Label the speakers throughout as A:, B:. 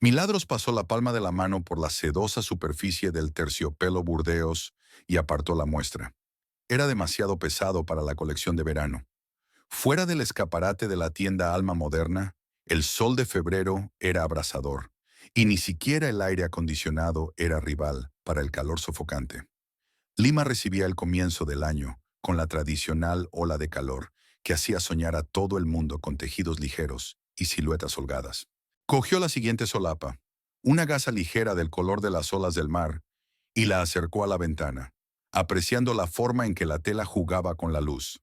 A: Milagros pasó la palma de la mano por la sedosa superficie del terciopelo burdeos y apartó la muestra. Era demasiado pesado para la colección de verano. Fuera del escaparate de la tienda Alma Moderna, el sol de febrero era abrasador, y ni siquiera el aire acondicionado era rival para el calor sofocante. Lima recibía el comienzo del año con la tradicional ola de calor que hacía soñar a todo el mundo con tejidos ligeros y siluetas holgadas. Cogió la siguiente solapa, una gasa ligera del color de las olas del mar, y la acercó a la ventana, apreciando la forma en que la tela jugaba con la luz.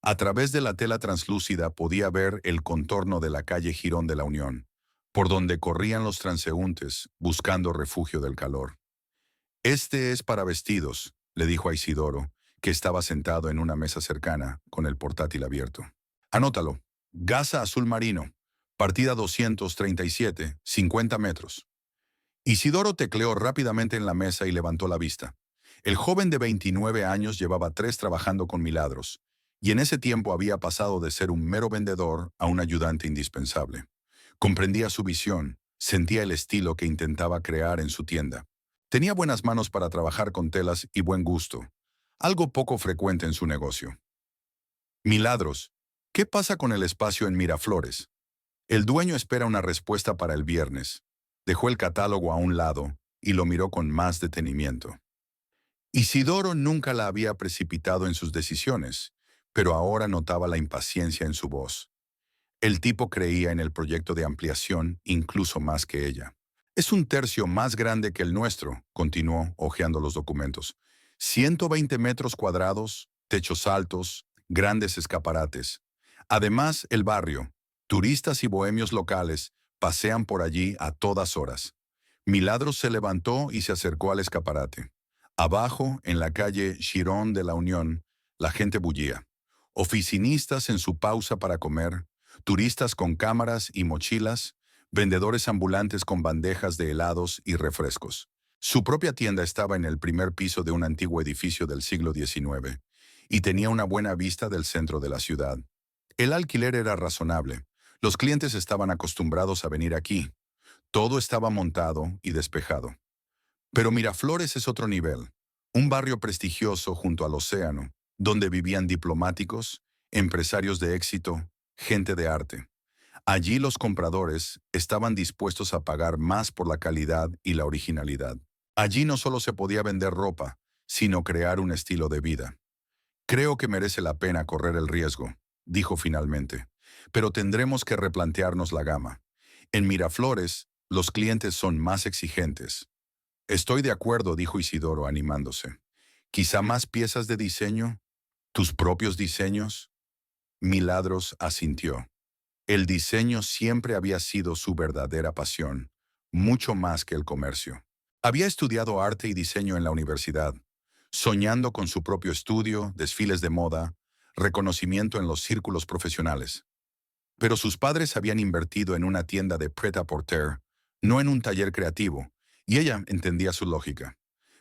A: A través de la tela translúcida podía ver el contorno de la calle Girón de la Unión, por donde corrían los transeúntes buscando refugio del calor. Este es para vestidos, le dijo a Isidoro, que estaba sentado en una mesa cercana, con el portátil abierto. Anótalo. Gasa azul marino. Partida 237, 50 metros. Isidoro tecleó rápidamente en la mesa y levantó la vista. El joven de 29 años llevaba 3 trabajando con Milagros, y en ese tiempo había pasado de ser un mero vendedor a un ayudante indispensable. Comprendía su visión, sentía el estilo que intentaba crear en su tienda. Tenía buenas manos para trabajar con telas y buen gusto, algo poco frecuente en su negocio. Milagros, ¿qué pasa con el espacio en Miraflores? El dueño espera una respuesta para el viernes. Dejó el catálogo a un lado y lo miró con más detenimiento. Isidoro nunca la había precipitado en sus decisiones, pero ahora notaba la impaciencia en su voz. El tipo creía en el proyecto de ampliación incluso más que ella. Es un tercio más grande que el nuestro, continuó hojeando los documentos. 120 metros cuadrados, techos altos, grandes escaparates. Además, el barrio, turistas y bohemios locales pasean por allí a todas horas. Milagros se levantó y se acercó al escaparate. Abajo, en la calle Girón de la Unión, la gente bullía. Oficinistas en su pausa para comer, turistas con cámaras y mochilas, vendedores ambulantes con bandejas de helados y refrescos. Su propia tienda estaba en el primer piso de un antiguo edificio del siglo XIX y tenía una buena vista del centro de la ciudad. El alquiler era razonable. Los clientes estaban acostumbrados a venir aquí. Todo estaba montado y despejado. Pero Miraflores es otro nivel. Un barrio prestigioso junto al océano, donde vivían diplomáticos, empresarios de éxito, gente de arte. Allí los compradores estaban dispuestos a pagar más por la calidad y la originalidad. Allí no solo se podía vender ropa, sino crear un estilo de vida. Creo que merece la pena correr el riesgo, dijo finalmente, pero tendremos que replantearnos la gama. En Miraflores, los clientes son más exigentes. Estoy de acuerdo, dijo Isidoro animándose. Quizá más piezas de diseño, tus propios diseños. Milagros asintió. El diseño siempre había sido su verdadera pasión, mucho más que el comercio. Había estudiado arte y diseño en la universidad, soñando con su propio estudio, desfiles de moda, reconocimiento en los círculos profesionales. Pero sus padres habían invertido en una tienda de prêt-à-porter, no en un taller creativo, y ella entendía su lógica.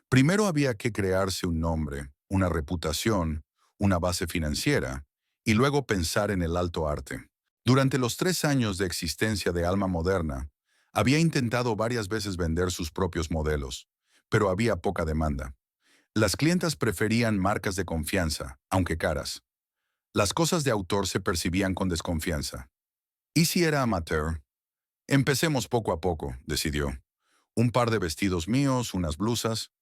A: Primero había que crearse un nombre, una reputación, una base financiera, y luego pensar en el alto arte. Durante los 3 años de existencia de Alma Moderna, había intentado varias veces vender sus propios modelos, pero había poca demanda. Las clientas preferían marcas de confianza, aunque caras. Las cosas de autor se percibían con desconfianza. ¿Y si era amateur? Empecemos poco a poco, decidió. Un par de vestidos míos, unas blusas.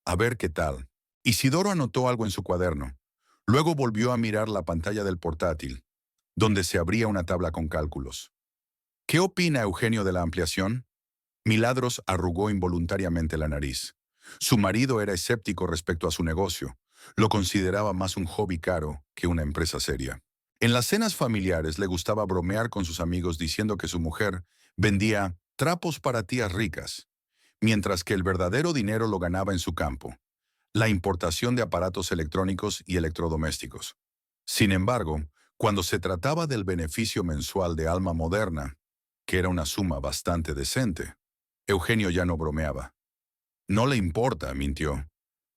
A: A ver qué tal. Isidoro anotó algo en su cuaderno. Luego volvió a mirar la pantalla del portátil, donde se abría una tabla con cálculos. ¿Qué opina Eugenio de la ampliación? Milagros arrugó involuntariamente la nariz. Su marido era escéptico respecto a su negocio. Lo consideraba más un hobby caro que una empresa seria. En las cenas familiares le gustaba bromear con sus amigos diciendo que su mujer vendía trapos para tías ricas, mientras que el verdadero dinero lo ganaba en su campo, la importación de aparatos electrónicos y electrodomésticos. Sin embargo, cuando se trataba del beneficio mensual de Alma Moderna, que era una suma bastante decente, Eugenio ya no bromeaba. No le importa, mintió,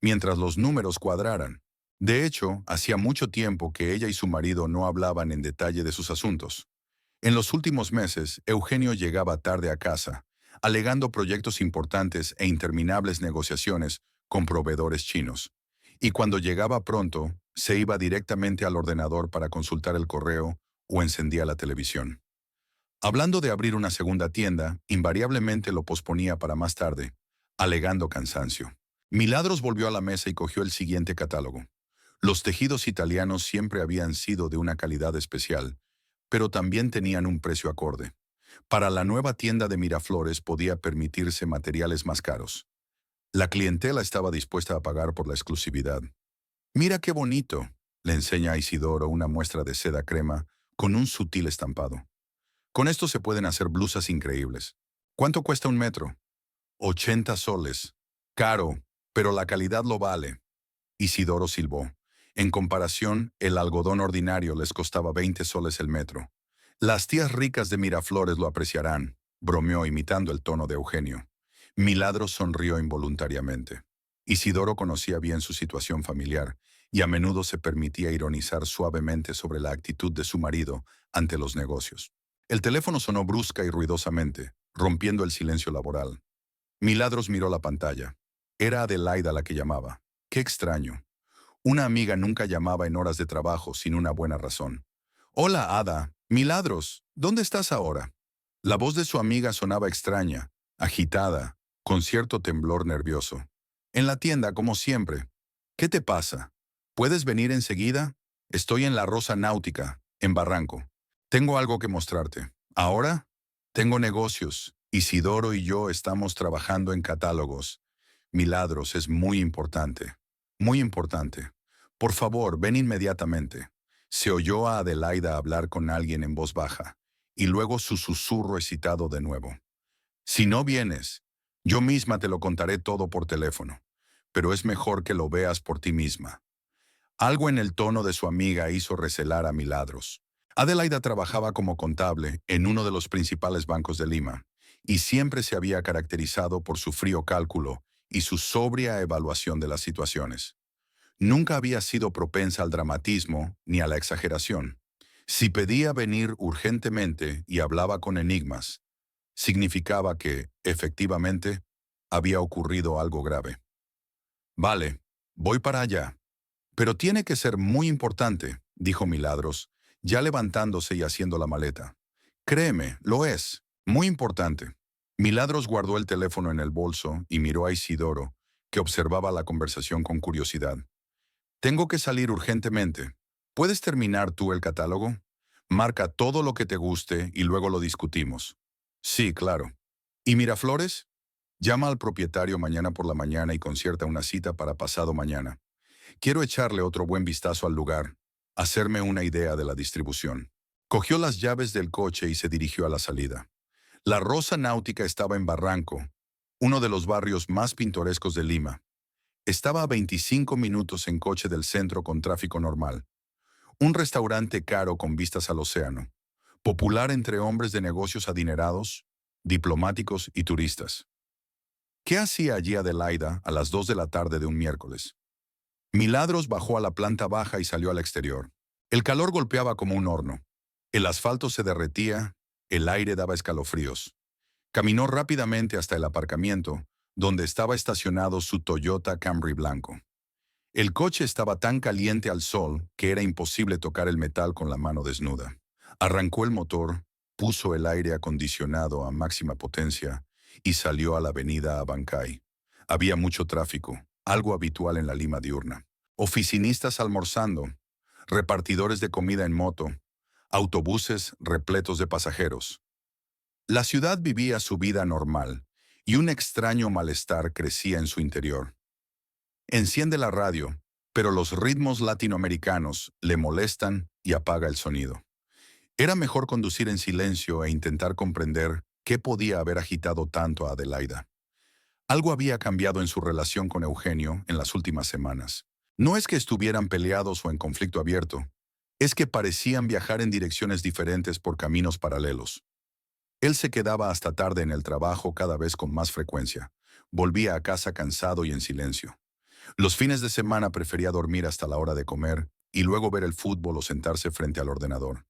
A: mientras los números cuadraran. De hecho, hacía mucho tiempo que ella y su marido no hablaban en detalle de sus asuntos. En los últimos meses, Eugenio llegaba tarde a casa, alegando proyectos importantes e interminables negociaciones con proveedores chinos. Y cuando llegaba pronto, se iba directamente al ordenador para consultar el correo o encendía la televisión. Hablando de abrir una segunda tienda, invariablemente lo posponía para más tarde, alegando cansancio. Milagros volvió a la mesa y cogió el siguiente catálogo. Los tejidos italianos siempre habían sido de una calidad especial, pero también tenían un precio acorde. Para la nueva tienda de Miraflores podía permitirse materiales más caros. La clientela estaba dispuesta a pagar por la exclusividad. «Mira qué bonito», le enseña a Isidoro una muestra de seda crema con un sutil estampado. «Con esto se pueden hacer blusas increíbles. ¿Cuánto cuesta un metro?» 80 soles. Caro, pero la calidad lo vale. Isidoro silbó. En comparación, el algodón ordinario les costaba 20 soles el metro. Las tías ricas de Miraflores lo apreciarán, bromeó imitando el tono de Eugenio. Milagros sonrió involuntariamente. Isidoro conocía bien su situación familiar y a menudo se permitía ironizar suavemente sobre la actitud de su marido ante los negocios. El teléfono sonó brusca y ruidosamente, rompiendo el silencio laboral. Milagros miró la pantalla. Era Adelaida la que llamaba. Qué extraño. Una amiga nunca llamaba en horas de trabajo sin una buena razón. «Hola, Ada. Milagros, ¿dónde estás ahora?» La voz de su amiga sonaba extraña, agitada, con cierto temblor nervioso. «En la tienda, como siempre. ¿Qué te pasa? ¿Puedes venir enseguida? Estoy en la Rosa Náutica, en Barranco. Tengo algo que mostrarte. ¿Ahora? Tengo negocios. Isidoro y yo estamos trabajando en catálogos. Milagros es muy importante. Muy importante. Por favor, ven inmediatamente». Se oyó a Adelaida hablar con alguien en voz baja, y luego su susurro excitado de nuevo. «Si no vienes, yo misma te lo contaré todo por teléfono, pero es mejor que lo veas por ti misma». Algo en el tono de su amiga hizo recelar a Milagros. Adelaida trabajaba como contable en uno de los principales bancos de Lima, y siempre se había caracterizado por su frío cálculo y su sobria evaluación de las situaciones. Nunca había sido propensa al dramatismo ni a la exageración. Si pedía venir urgentemente y hablaba con enigmas, significaba que, efectivamente, había ocurrido algo grave. «Vale, voy para allá. Pero tiene que ser muy importante», dijo Milagros, ya levantándose y haciendo la maleta. «Créeme, lo es. Muy importante». Milagros guardó el teléfono en el bolso y miró a Isidoro, que observaba la conversación con curiosidad. «Tengo que salir urgentemente. ¿Puedes terminar tú el catálogo? Marca todo lo que te guste y luego lo discutimos». «Sí, claro». «¿Y Miraflores?» «Llama al propietario mañana por la mañana y concierta una cita para pasado mañana. Quiero echarle otro buen vistazo al lugar, hacerme una idea de la distribución». Cogió las llaves del coche y se dirigió a la salida. La Rosa Náutica estaba en Barranco, uno de los barrios más pintorescos de Lima. Estaba a 25 minutos en coche del centro con tráfico normal. Un restaurante caro con vistas al océano, popular entre hombres de negocios adinerados, diplomáticos y turistas. ¿Qué hacía allí Adelaida a las 2 de la tarde de un miércoles? Milagros bajó a la planta baja y salió al exterior. El calor golpeaba como un horno. El asfalto se derretía, el aire daba escalofríos. Caminó rápidamente hasta el aparcamiento, donde estaba estacionado su Toyota Camry blanco. El coche estaba tan caliente al sol que era imposible tocar el metal con la mano desnuda. Arrancó el motor, puso el aire acondicionado a máxima potencia y salió a la avenida Abancay. Había mucho tráfico, algo habitual en la Lima diurna. Oficinistas almorzando, repartidores de comida en moto, autobuses repletos de pasajeros. La ciudad vivía su vida normal, y un extraño malestar crecía en su interior. Enciende la radio, pero los ritmos latinoamericanos le molestan y apaga el sonido. Era mejor conducir en silencio e intentar comprender qué podía haber agitado tanto a Adelaida. Algo había cambiado en su relación con Eugenio en las últimas semanas. No es que estuvieran peleados o en conflicto abierto, es que parecían viajar en direcciones diferentes por caminos paralelos. Él se quedaba hasta tarde en el trabajo cada vez con más frecuencia. Volvía a casa cansado y en silencio. Los fines de semana prefería dormir hasta la hora de comer y luego ver el fútbol o sentarse frente al ordenador.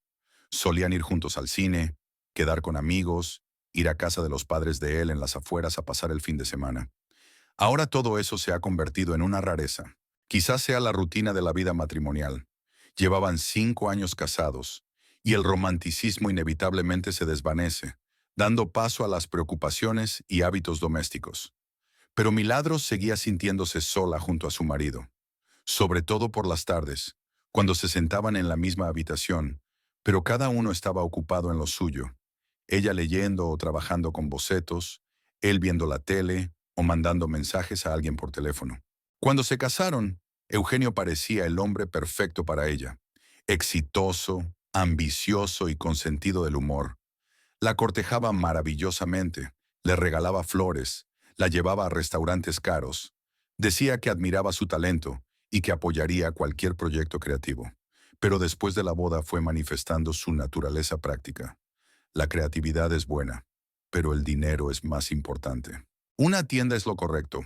A: Solían ir juntos al cine, quedar con amigos ir a casa de los padres de él en las afueras a pasar el fin de semana. Ahora todo eso se ha convertido en una rareza. Quizás sea la rutina de la vida matrimonial. Llevaban 5 años casados, y el romanticismo inevitablemente se desvanece, dando paso a las preocupaciones y hábitos domésticos. Pero Milagros seguía sintiéndose sola junto a su marido, sobre todo por las tardes, cuando se sentaban en la misma habitación, pero cada uno estaba ocupado en lo suyo, ella leyendo o trabajando con bocetos, él viendo la tele o mandando mensajes a alguien por teléfono. Cuando se casaron, Eugenio parecía el hombre perfecto para ella, exitoso, ambicioso y con sentido del humor. La cortejaba maravillosamente, le regalaba flores, la llevaba a restaurantes caros, decía que admiraba su talento y que apoyaría cualquier proyecto creativo. Pero después de la boda fue manifestando su naturaleza práctica. La creatividad es buena, pero el dinero es más importante. Una tienda es lo correcto,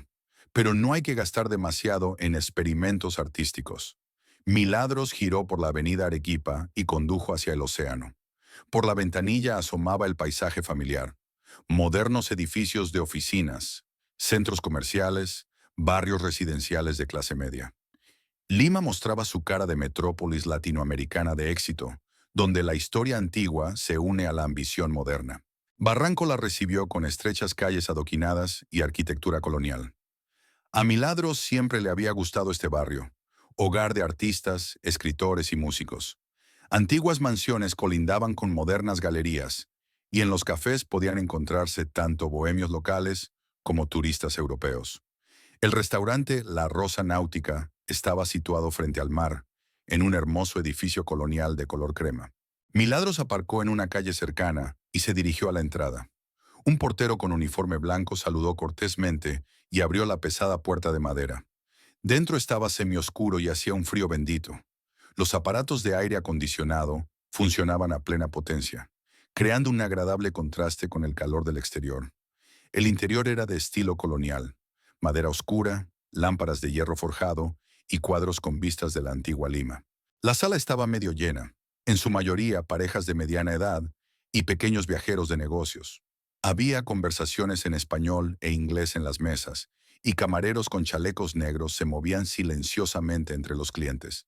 A: pero no hay que gastar demasiado en experimentos artísticos. Milagros giró por la avenida Arequipa y condujo hacia el océano. Por la ventanilla asomaba el paisaje familiar. Modernos edificios de oficinas, centros comerciales, barrios residenciales de clase media. Lima mostraba su cara de metrópolis latinoamericana de éxito, donde la historia antigua se une a la ambición moderna. Barranco la recibió con estrechas calles adoquinadas y arquitectura colonial. A Milagros siempre le había gustado este barrio, hogar de artistas, escritores y músicos. Antiguas mansiones colindaban con modernas galerías, y en los cafés podían encontrarse tanto bohemios locales como turistas europeos. El restaurante La Rosa Náutica estaba situado frente al mar, en un hermoso edificio colonial de color crema. Milagros aparcó en una calle cercana y se dirigió a la entrada. Un portero con uniforme blanco saludó cortésmente y abrió la pesada puerta de madera. Dentro estaba semioscuro y hacía un frío bendito. Los aparatos de aire acondicionado funcionaban a plena potencia, creando un agradable contraste con el calor del exterior. El interior era de estilo colonial, madera oscura, lámparas de hierro forjado y cuadros con vistas de la antigua Lima. La sala estaba medio llena, en su mayoría parejas de mediana edad y pequeños viajeros de negocios. Había conversaciones en español e inglés en las mesas, y camareros con chalecos negros se movían silenciosamente entre los clientes.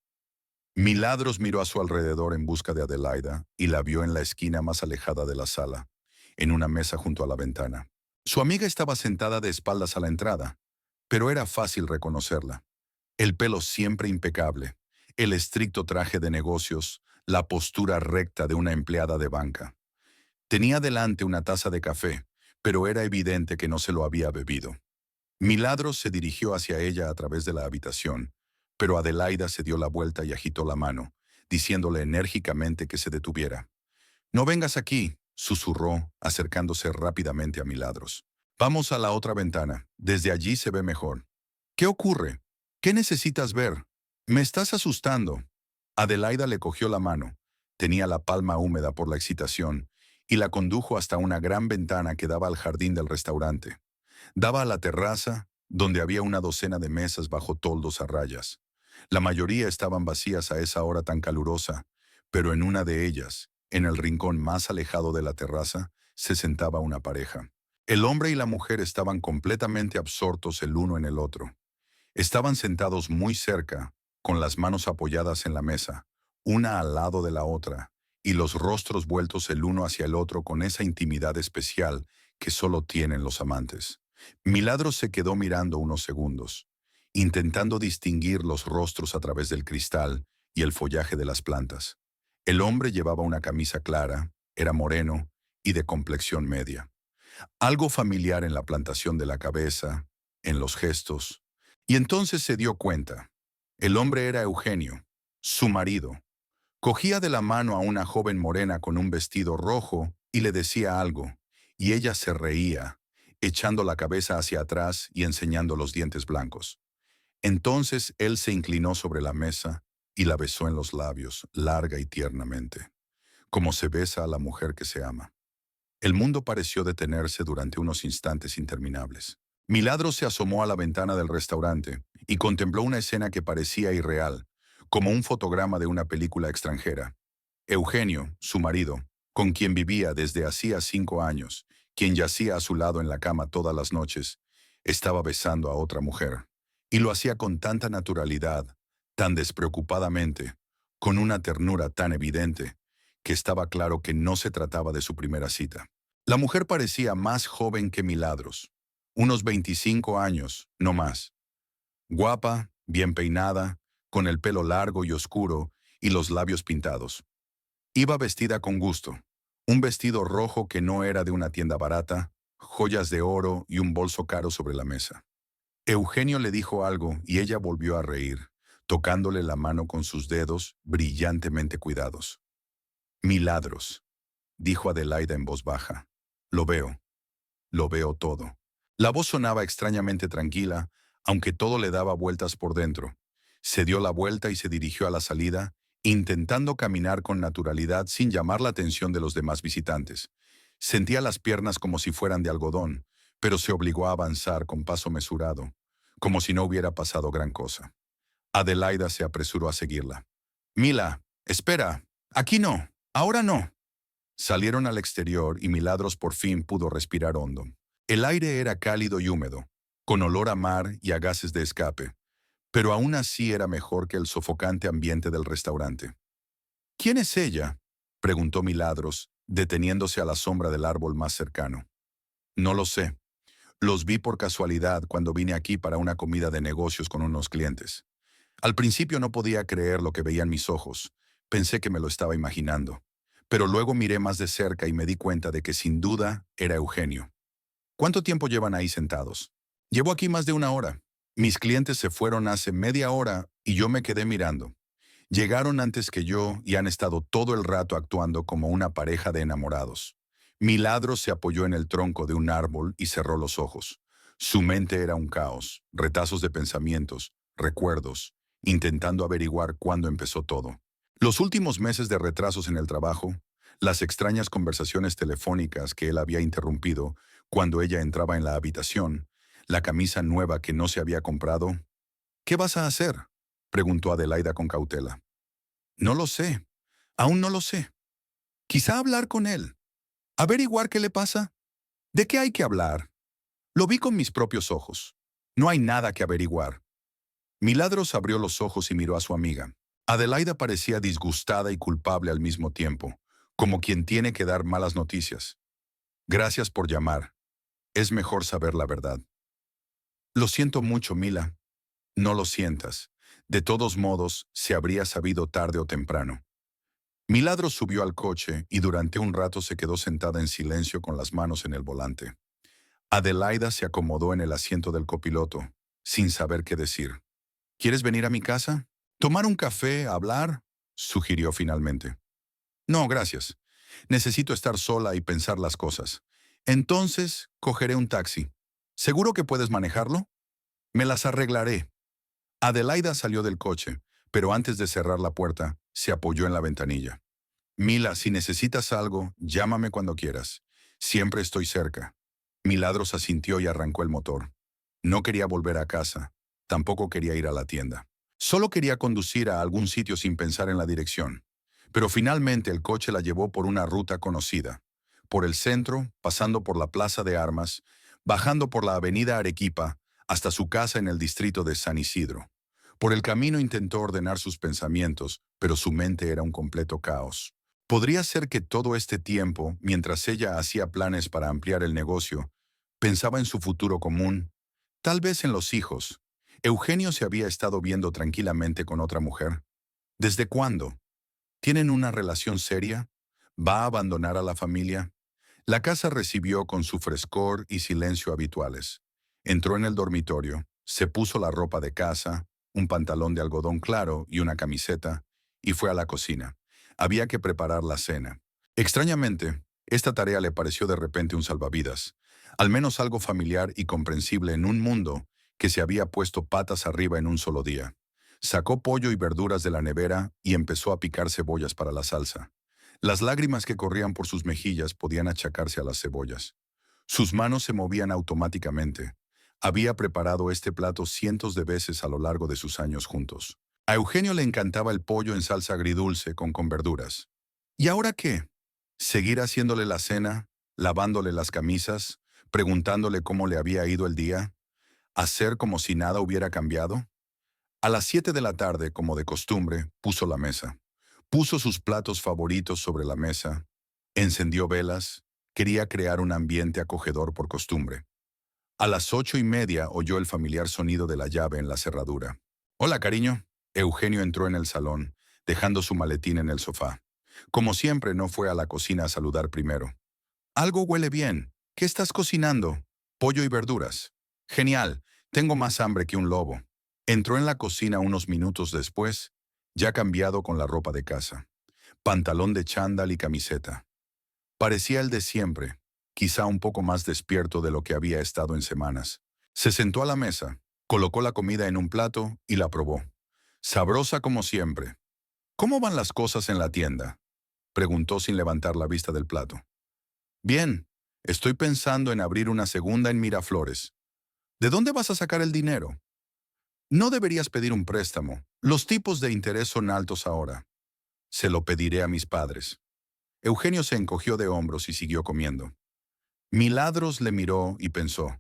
A: Milagros miró a su alrededor en busca de Adelaida y la vio en la esquina más alejada de la sala, en una mesa junto a la ventana. Su amiga estaba sentada de espaldas a la entrada, pero era fácil reconocerla. El pelo siempre impecable, el estricto traje de negocios, la postura recta de una empleada de banca. Tenía delante una taza de café, pero era evidente que no se lo había bebido. Milagros se dirigió hacia ella a través de la habitación, pero Adelaida se dio la vuelta y agitó la mano, diciéndole enérgicamente que se detuviera. «No vengas aquí», susurró, acercándose rápidamente a Milagros. «Vamos a la otra ventana, desde allí se ve mejor». «¿Qué ocurre? ¿Qué necesitas ver? Me estás asustando». Adelaida le cogió la mano, tenía la palma húmeda por la excitación, y la condujo hasta una gran ventana que daba al jardín del restaurante. Daba a la terraza, donde había una docena de mesas bajo toldos a rayas. La mayoría estaban vacías a esa hora tan calurosa, pero en una de ellas, en el rincón más alejado de la terraza, se sentaba una pareja. El hombre y la mujer estaban completamente absortos el uno en el otro. Estaban sentados muy cerca, con las manos apoyadas en la mesa, una al lado de la otra, y los rostros vueltos el uno hacia el otro con esa intimidad especial que solo tienen los amantes. Milagros se quedó mirando unos segundos, intentando distinguir los rostros a través del cristal y el follaje de las plantas. El hombre llevaba una camisa clara, era moreno y de complexión media. Algo familiar en la plantación de la cabeza, en los gestos. Y entonces se dio cuenta. El hombre era Eugenio, su marido. Cogía de la mano a una joven morena con un vestido rojo y le decía algo, y ella se reía, echando la cabeza hacia atrás y enseñando los dientes blancos. Entonces él se inclinó sobre la mesa y la besó en los labios, larga y tiernamente, como se besa a la mujer que se ama. El mundo pareció detenerse durante unos instantes interminables. Milagros se asomó a la ventana del restaurante y contempló una escena que parecía irreal, como un fotograma de una película extranjera. Eugenio, su marido, con quien vivía desde hacía 5 años, quien yacía a su lado en la cama todas las noches, estaba besando a otra mujer. Y lo hacía con tanta naturalidad, tan despreocupadamente, con una ternura tan evidente, que estaba claro que no se trataba de su primera cita. La mujer parecía más joven que Milagros, unos 25 años, no más. Guapa, bien peinada, con el pelo largo y oscuro y los labios pintados. Iba vestida con gusto. Un vestido rojo que no era de una tienda barata, joyas de oro y un bolso caro sobre la mesa. Eugenio le dijo algo y ella volvió a reír, tocándole la mano con sus dedos brillantemente cuidados. Milagros, dijo Adelaida en voz baja. Lo veo todo. La voz sonaba extrañamente tranquila, aunque todo le daba vueltas por dentro. Se dio la vuelta y se dirigió a la salida, intentando caminar con naturalidad sin llamar la atención de los demás visitantes. Sentía las piernas como si fueran de algodón, pero se obligó a avanzar con paso mesurado, como si no hubiera pasado gran cosa. Adelaida se apresuró a seguirla. Mila, espera, aquí no, ahora no. Salieron al exterior y Milagros por fin pudo respirar hondo. El aire era cálido y húmedo, con olor a mar y a gases de escape, pero aún así era mejor que el sofocante ambiente del restaurante. ¿Quién es ella?, preguntó Milagros, deteniéndose a la sombra del árbol más cercano. No lo sé. Los vi por casualidad cuando vine aquí para una comida de negocios con unos clientes. Al principio no podía creer lo que veían mis ojos. Pensé que me lo estaba imaginando. Pero luego miré más de cerca y me di cuenta de que sin duda era Eugenio. ¿Cuánto tiempo llevan ahí sentados? Llevo aquí más de una hora. Mis clientes se fueron hace media hora y yo me quedé mirando. Llegaron antes que yo y han estado todo el rato actuando como una pareja de enamorados. Milagros se apoyó en el tronco de un árbol y cerró los ojos. Su mente era un caos, retazos de pensamientos, recuerdos, intentando averiguar cuándo empezó todo. Los últimos meses de retrasos en el trabajo, las extrañas conversaciones telefónicas que él había interrumpido cuando ella entraba en la habitación, la camisa nueva que no se había comprado. ¿Qué vas a hacer?, preguntó Adelaida con cautela. No lo sé. Aún no lo sé. Quizá hablar con él. ¿Averiguar qué le pasa? ¿De qué hay que hablar? Lo vi con mis propios ojos. No hay nada que averiguar. Milagros abrió los ojos y miró a su amiga. Adelaida parecía disgustada y culpable al mismo tiempo, como quien tiene que dar malas noticias. Gracias por llamar. Es mejor saber la verdad. Lo siento mucho, Mila. No lo sientas. De todos modos, se habría sabido tarde o temprano. Milagros subió al coche y durante un rato se quedó sentada en silencio con las manos en el volante. Adelaida se acomodó en el asiento del copiloto, sin saber qué decir. ¿Quieres venir a mi casa? ¿Tomar un café, hablar?, sugirió finalmente. No, gracias. Necesito estar sola y pensar las cosas. Entonces, cogeré un taxi. ¿Seguro que puedes manejarlo? Me las arreglaré. Adelaida salió del coche, pero antes de cerrar la puerta, se apoyó en la ventanilla. Mila, si necesitas algo, llámame cuando quieras. Siempre estoy cerca. Milagros asintió y arrancó el motor. No quería volver a casa. Tampoco quería ir a la tienda. Solo quería conducir a algún sitio sin pensar en la dirección. Pero finalmente el coche la llevó por una ruta conocida. Por el centro, pasando por la Plaza de Armas, bajando por la Avenida Arequipa, hasta su casa en el distrito de San Isidro. Por el camino intentó ordenar sus pensamientos, pero su mente era un completo caos. Podría ser que todo este tiempo, mientras ella hacía planes para ampliar el negocio, pensaba en su futuro común, tal vez en los hijos. Eugenio se había estado viendo tranquilamente con otra mujer. ¿Desde cuándo? ¿Tienen una relación seria? ¿Va a abandonar a la familia? La casa recibió con su frescor y silencio habituales. Entró en el dormitorio, se puso la ropa de casa, un pantalón de algodón claro y una camiseta, y fue a la cocina. Había que preparar la cena. Extrañamente, esta tarea le pareció de repente un salvavidas, al menos algo familiar y comprensible en un mundo que se había puesto patas arriba en un solo día. Sacó pollo y verduras de la nevera y empezó a picar cebollas para la salsa. Las lágrimas que corrían por sus mejillas podían achacarse a las cebollas. Sus manos se movían automáticamente. Había preparado este plato cientos de veces a lo largo de sus años juntos. A Eugenio le encantaba el pollo en salsa agridulce con verduras. ¿Y ahora qué? ¿Seguir haciéndole la cena? lavándole las camisas, preguntándole cómo le había ido el día, hacer como si nada hubiera cambiado. A las 7 de la tarde, como de costumbre, puso la mesa. Puso sus platos favoritos sobre la mesa, encendió velas, quería crear un ambiente acogedor por costumbre. A las 8:30 oyó el familiar sonido de la llave en la cerradura. «Hola, cariño». Eugenio entró en el salón, dejando su maletín en el sofá. Como siempre, no fue a la cocina a saludar primero. «Algo huele bien. ¿Qué estás cocinando?» «Pollo y verduras». «Genial. Tengo más hambre que un lobo». Entró en la cocina unos minutos después, ya cambiado con la ropa de casa. Pantalón de chándal y camiseta. Parecía el de siempre, quizá un poco más despierto de lo que había estado en semanas. Se sentó a la mesa, colocó la comida en un plato y la probó. Sabrosa como siempre. «¿Cómo van las cosas en la tienda?», preguntó sin levantar la vista del plato. «Bien, estoy pensando en abrir una segunda en Miraflores». «¿De dónde vas a sacar el dinero?». «No deberías pedir un préstamo. Los tipos de interés son altos ahora». «Se lo pediré a mis padres». Eugenio se encogió de hombros y siguió comiendo. Milagros le miró y pensó,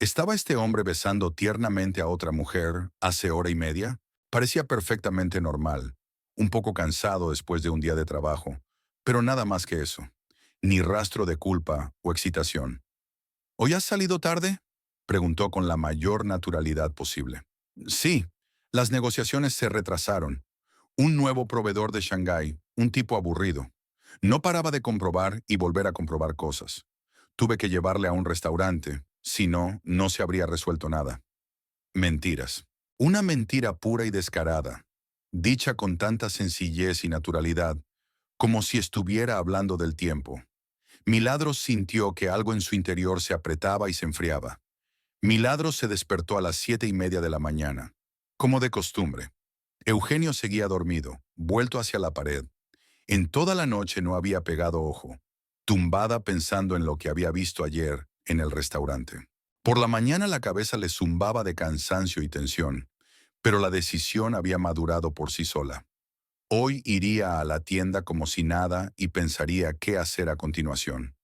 A: ¿estaba este hombre besando tiernamente a otra mujer hace hora y media? Parecía perfectamente normal, un poco cansado después de un día de trabajo, pero nada más que eso, ni rastro de culpa o excitación. «¿Hoy has salido tarde?», preguntó con la mayor naturalidad posible. «Sí, las negociaciones se retrasaron. Un nuevo proveedor de Shanghái, un tipo aburrido. No paraba de comprobar y volver a comprobar cosas. Tuve que llevarle a un restaurante, si no, no se habría resuelto nada». Mentiras. Una mentira pura y descarada, dicha con tanta sencillez y naturalidad, como si estuviera hablando del tiempo. Milagros sintió que algo en su interior se apretaba y se enfriaba. Milagros se despertó a las 7:30 de la mañana, como de costumbre. Eugenio seguía dormido, vuelto hacia la pared. En toda la noche no había pegado ojo, tumbada pensando en lo que había visto ayer en el restaurante. Por la mañana la cabeza le zumbaba de cansancio y tensión, pero la decisión había madurado por sí sola. Hoy iría a la tienda como si nada y pensaría qué hacer a continuación.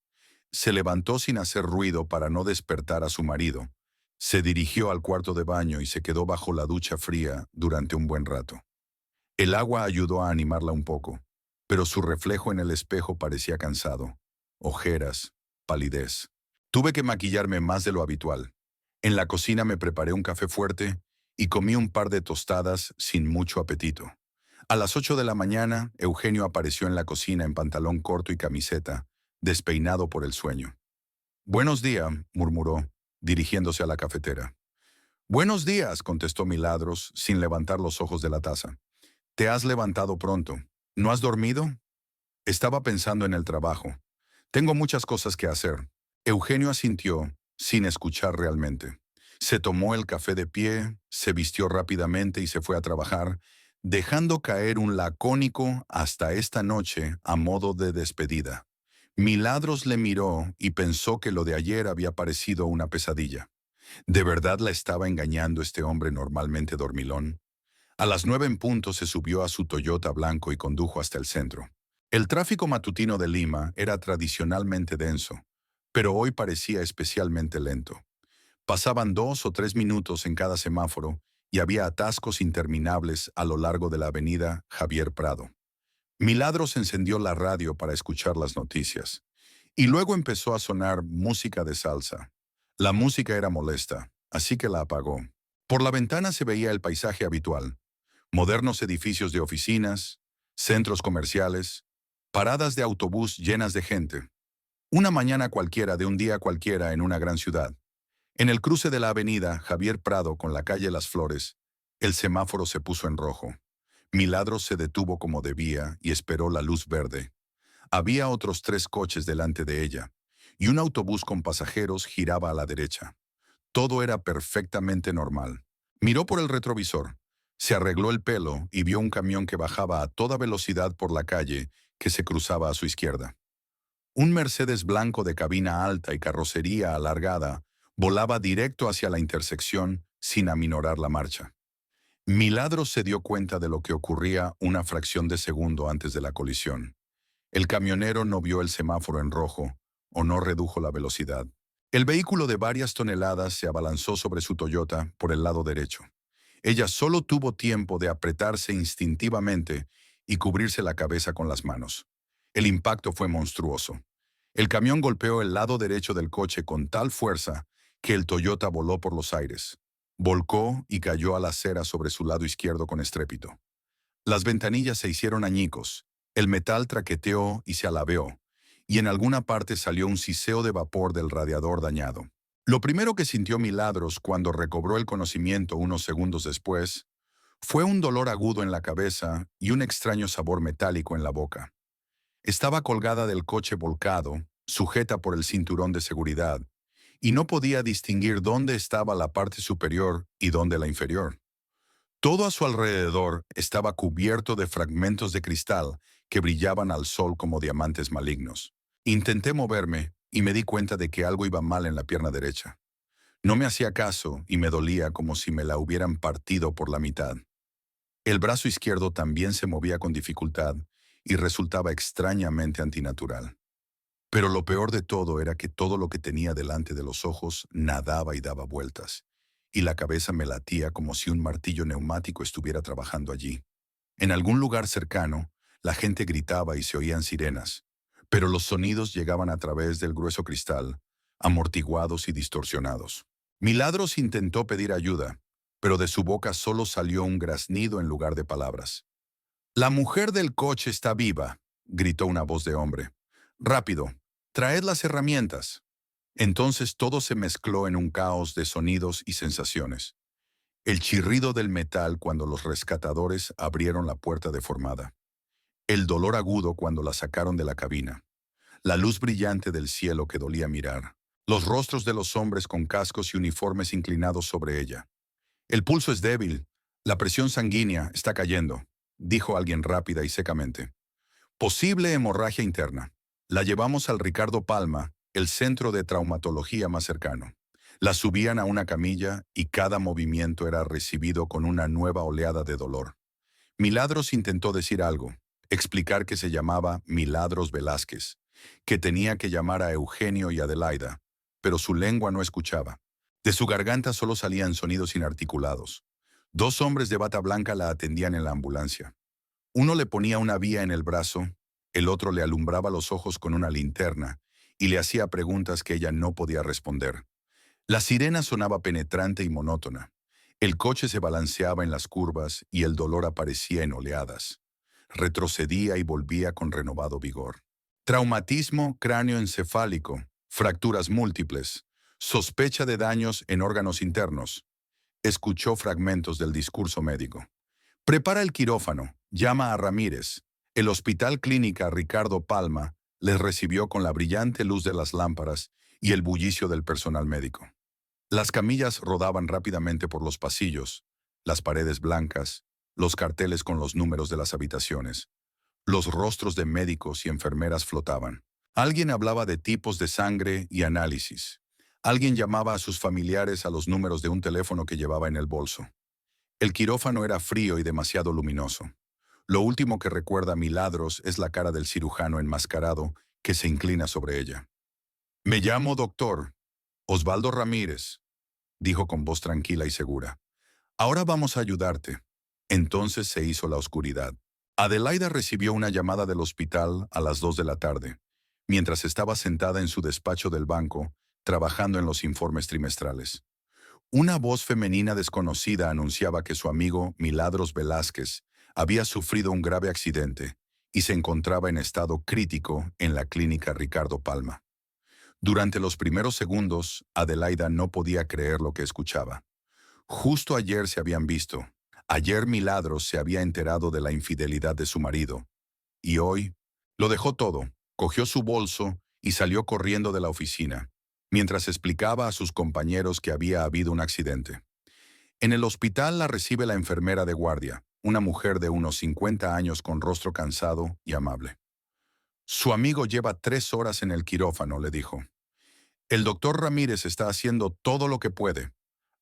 A: Se levantó sin hacer ruido para no despertar a su marido. Se dirigió al cuarto de baño y se quedó bajo la ducha fría durante un buen rato. El agua ayudó a animarla un poco, pero su reflejo en el espejo parecía cansado. Ojeras, palidez. Tuve que maquillarme más de lo habitual. En la cocina me preparé un café fuerte y comí un par de tostadas sin mucho apetito. A las 8 de la mañana, Eugenio apareció en la cocina en pantalón corto y camiseta, despeinado por el sueño. «Buenos días», murmuró, dirigiéndose a la cafetera. «Buenos días», contestó Milagros, sin levantar los ojos de la taza. «Te has levantado pronto. ¿No has dormido?» «Estaba pensando en el trabajo. Tengo muchas cosas que hacer». Eugenio asintió, sin escuchar realmente. Se tomó el café de pie, se vistió rápidamente y se fue a trabajar, dejando caer un lacónico «hasta esta noche» a modo de despedida. Milagros le miró y pensó que lo de ayer había parecido una pesadilla. ¿De verdad la estaba engañando este hombre normalmente dormilón? A las 9 en punto se subió a su Toyota blanco y condujo hasta el centro. El tráfico matutino de Lima era tradicionalmente denso, pero hoy parecía especialmente lento. Pasaban 2 o 3 minutos en cada semáforo y había atascos interminables a lo largo de la avenida Javier Prado. Milagros encendió la radio para escuchar las noticias, y luego empezó a sonar música de salsa. La música era molesta, así que la apagó. Por la ventana se veía el paisaje habitual: modernos edificios de oficinas, centros comerciales, paradas de autobús llenas de gente. Una mañana cualquiera de un día cualquiera en una gran ciudad. En el cruce de la avenida Javier Prado con la calle Las Flores, el semáforo se puso en rojo. Milagros se detuvo como debía y esperó la luz verde. Había otros 3 coches delante de ella, y un autobús con pasajeros giraba a la derecha. Todo era perfectamente normal. Miró por el retrovisor, se arregló el pelo y vio un camión que bajaba a toda velocidad por la calle que se cruzaba a su izquierda. Un Mercedes blanco de cabina alta y carrocería alargada volaba directo hacia la intersección sin aminorar la marcha. Milagros se dio cuenta de lo que ocurría una fracción de segundo antes de la colisión. El camionero no vio el semáforo en rojo, o no redujo la velocidad. El vehículo de varias toneladas se abalanzó sobre su Toyota por el lado derecho. Ella solo tuvo tiempo de apretarse instintivamente y cubrirse la cabeza con las manos. El impacto fue monstruoso. El camión golpeó el lado derecho del coche con tal fuerza que el Toyota voló por los aires. Volcó y cayó a la acera sobre su lado izquierdo con estrépito. Las ventanillas se hicieron añicos, el metal traqueteó y se alabeó, y en alguna parte salió un siseo de vapor del radiador dañado. Lo primero que sintió Milagros cuando recobró el conocimiento unos segundos después fue un dolor agudo en la cabeza y un extraño sabor metálico en la boca. Estaba colgada del coche volcado, sujeta por el cinturón de seguridad, y no podía distinguir dónde estaba la parte superior y dónde la inferior. Todo a su alrededor estaba cubierto de fragmentos de cristal que brillaban al sol como diamantes malignos. Intenté moverme y me di cuenta de que algo iba mal en la pierna derecha. No me hacía caso y me dolía como si me la hubieran partido por la mitad. El brazo izquierdo también se movía con dificultad y resultaba extrañamente antinatural. Pero lo peor de todo era que todo lo que tenía delante de los ojos nadaba y daba vueltas, y la cabeza me latía como si un martillo neumático estuviera trabajando allí. En algún lugar cercano, la gente gritaba y se oían sirenas, pero los sonidos llegaban a través del grueso cristal, amortiguados y distorsionados. Milagros intentó pedir ayuda, pero de su boca solo salió un graznido en lugar de palabras. «La mujer del coche está viva», gritó una voz de hombre. «Rápido, traed las herramientas». Entonces todo se mezcló en un caos de sonidos y sensaciones. El chirrido del metal cuando los rescatadores abrieron la puerta deformada. El dolor agudo cuando la sacaron de la cabina. La luz brillante del cielo que dolía mirar. Los rostros de los hombres con cascos y uniformes inclinados sobre ella. «El pulso es débil. La presión sanguínea está cayendo», dijo alguien rápida y secamente. «Posible hemorragia interna. La llevamos al Ricardo Palma, el centro de traumatología más cercano». La subían a una camilla y cada movimiento era recibido con una nueva oleada de dolor. Milagros intentó decir algo, explicar que se llamaba Milagros Velázquez, que tenía que llamar a Eugenio y Adelaida, pero su lengua no escuchaba. De su garganta solo salían sonidos inarticulados. Dos hombres de bata blanca la atendían en la ambulancia. Uno le ponía una vía en el brazo, el otro le alumbraba los ojos con una linterna y le hacía preguntas que ella no podía responder. La sirena sonaba penetrante y monótona. El coche se balanceaba en las curvas y el dolor aparecía en oleadas. Retrocedía y volvía con renovado vigor. Traumatismo cráneoencefálico, fracturas múltiples, sospecha de daños en órganos internos. Escuchó fragmentos del discurso médico. «Prepara el quirófano, llama a Ramírez». El Hospital Clínica Ricardo Palma les recibió con la brillante luz de las lámparas y el bullicio del personal médico. Las camillas rodaban rápidamente por los pasillos, las paredes blancas, los carteles con los números de las habitaciones. Los rostros de médicos y enfermeras flotaban. Alguien hablaba de tipos de sangre y análisis. Alguien llamaba a sus familiares a los números de un teléfono que llevaba en el bolso. El quirófano era frío y demasiado luminoso. Lo último que recuerda Milagros es la cara del cirujano enmascarado que se inclina sobre ella. «Me llamo doctor Osvaldo Ramírez», dijo con voz tranquila y segura. «Ahora vamos a ayudarte». Entonces se hizo la oscuridad. Adelaida recibió una llamada del hospital a las 2 de la tarde, mientras estaba sentada en su despacho del banco, trabajando en los informes trimestrales. Una voz femenina desconocida anunciaba que su amigo Milagros Velázquez había sufrido un grave accidente y se encontraba en estado crítico en la clínica Ricardo Palma. Durante los primeros segundos, Adelaida no podía creer lo que escuchaba. Justo ayer se habían visto. Ayer Milagros se había enterado de la infidelidad de su marido. Y hoy lo dejó todo, cogió su bolso y salió corriendo de la oficina, mientras explicaba a sus compañeros que había habido un accidente. En el hospital la recibe la enfermera de guardia, una mujer de unos 50 años con rostro cansado y amable. «Su amigo lleva 3 horas en el quirófano», le dijo. «El doctor Ramírez está haciendo todo lo que puede.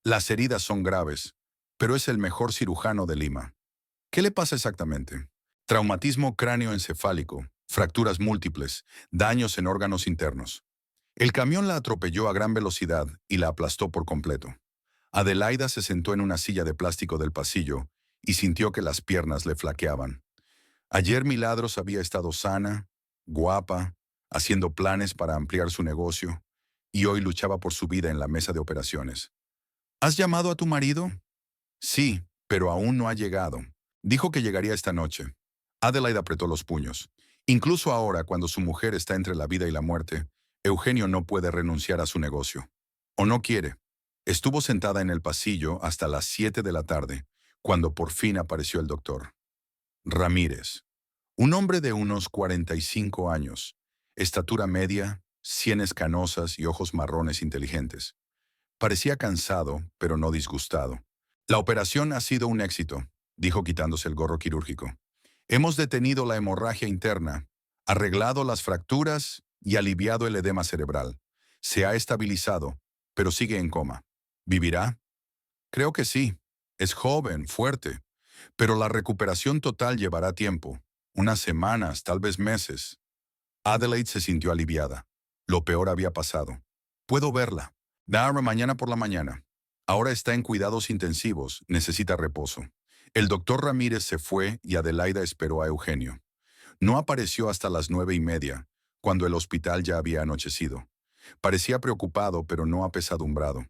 A: Las heridas son graves, pero es el mejor cirujano de Lima». «¿Qué le pasa exactamente?» «Traumatismo cráneoencefálico, fracturas múltiples, daños en órganos internos». El camión la atropelló a gran velocidad y la aplastó por completo. Adelaida se sentó en una silla de plástico del pasillo y sintió que las piernas le flaqueaban. Ayer Milagros había estado sana, guapa, haciendo planes para ampliar su negocio, y hoy luchaba por su vida en la mesa de operaciones. ¿Has llamado a tu marido? Sí, pero aún no ha llegado. Dijo que llegaría esta noche. Adelaide apretó los puños. Incluso ahora, cuando su mujer está entre la vida y la muerte, Eugenio no puede renunciar a su negocio. O no quiere. Estuvo sentada en el pasillo hasta las 7 de la tarde, cuando por fin apareció el doctor. Ramírez. Un hombre de unos 45 años, estatura media, sienes canosas y ojos marrones inteligentes. Parecía cansado, pero no disgustado. La operación ha sido un éxito, dijo quitándose el gorro quirúrgico. Hemos detenido la hemorragia interna, arreglado las fracturas y aliviado el edema cerebral. Se ha estabilizado, pero sigue en coma. ¿Vivirá? Creo que sí. Es joven, fuerte, pero la recuperación total llevará tiempo. Unas semanas, tal vez meses. Adelaide se sintió aliviada. Lo peor había pasado. Puedo verla. Dara mañana por la mañana. Ahora está en cuidados intensivos, necesita reposo. El doctor Ramírez se fue y Adelaida esperó a Eugenio. No apareció hasta las 9:30, cuando el hospital ya había anochecido. Parecía preocupado, pero no apesadumbrado.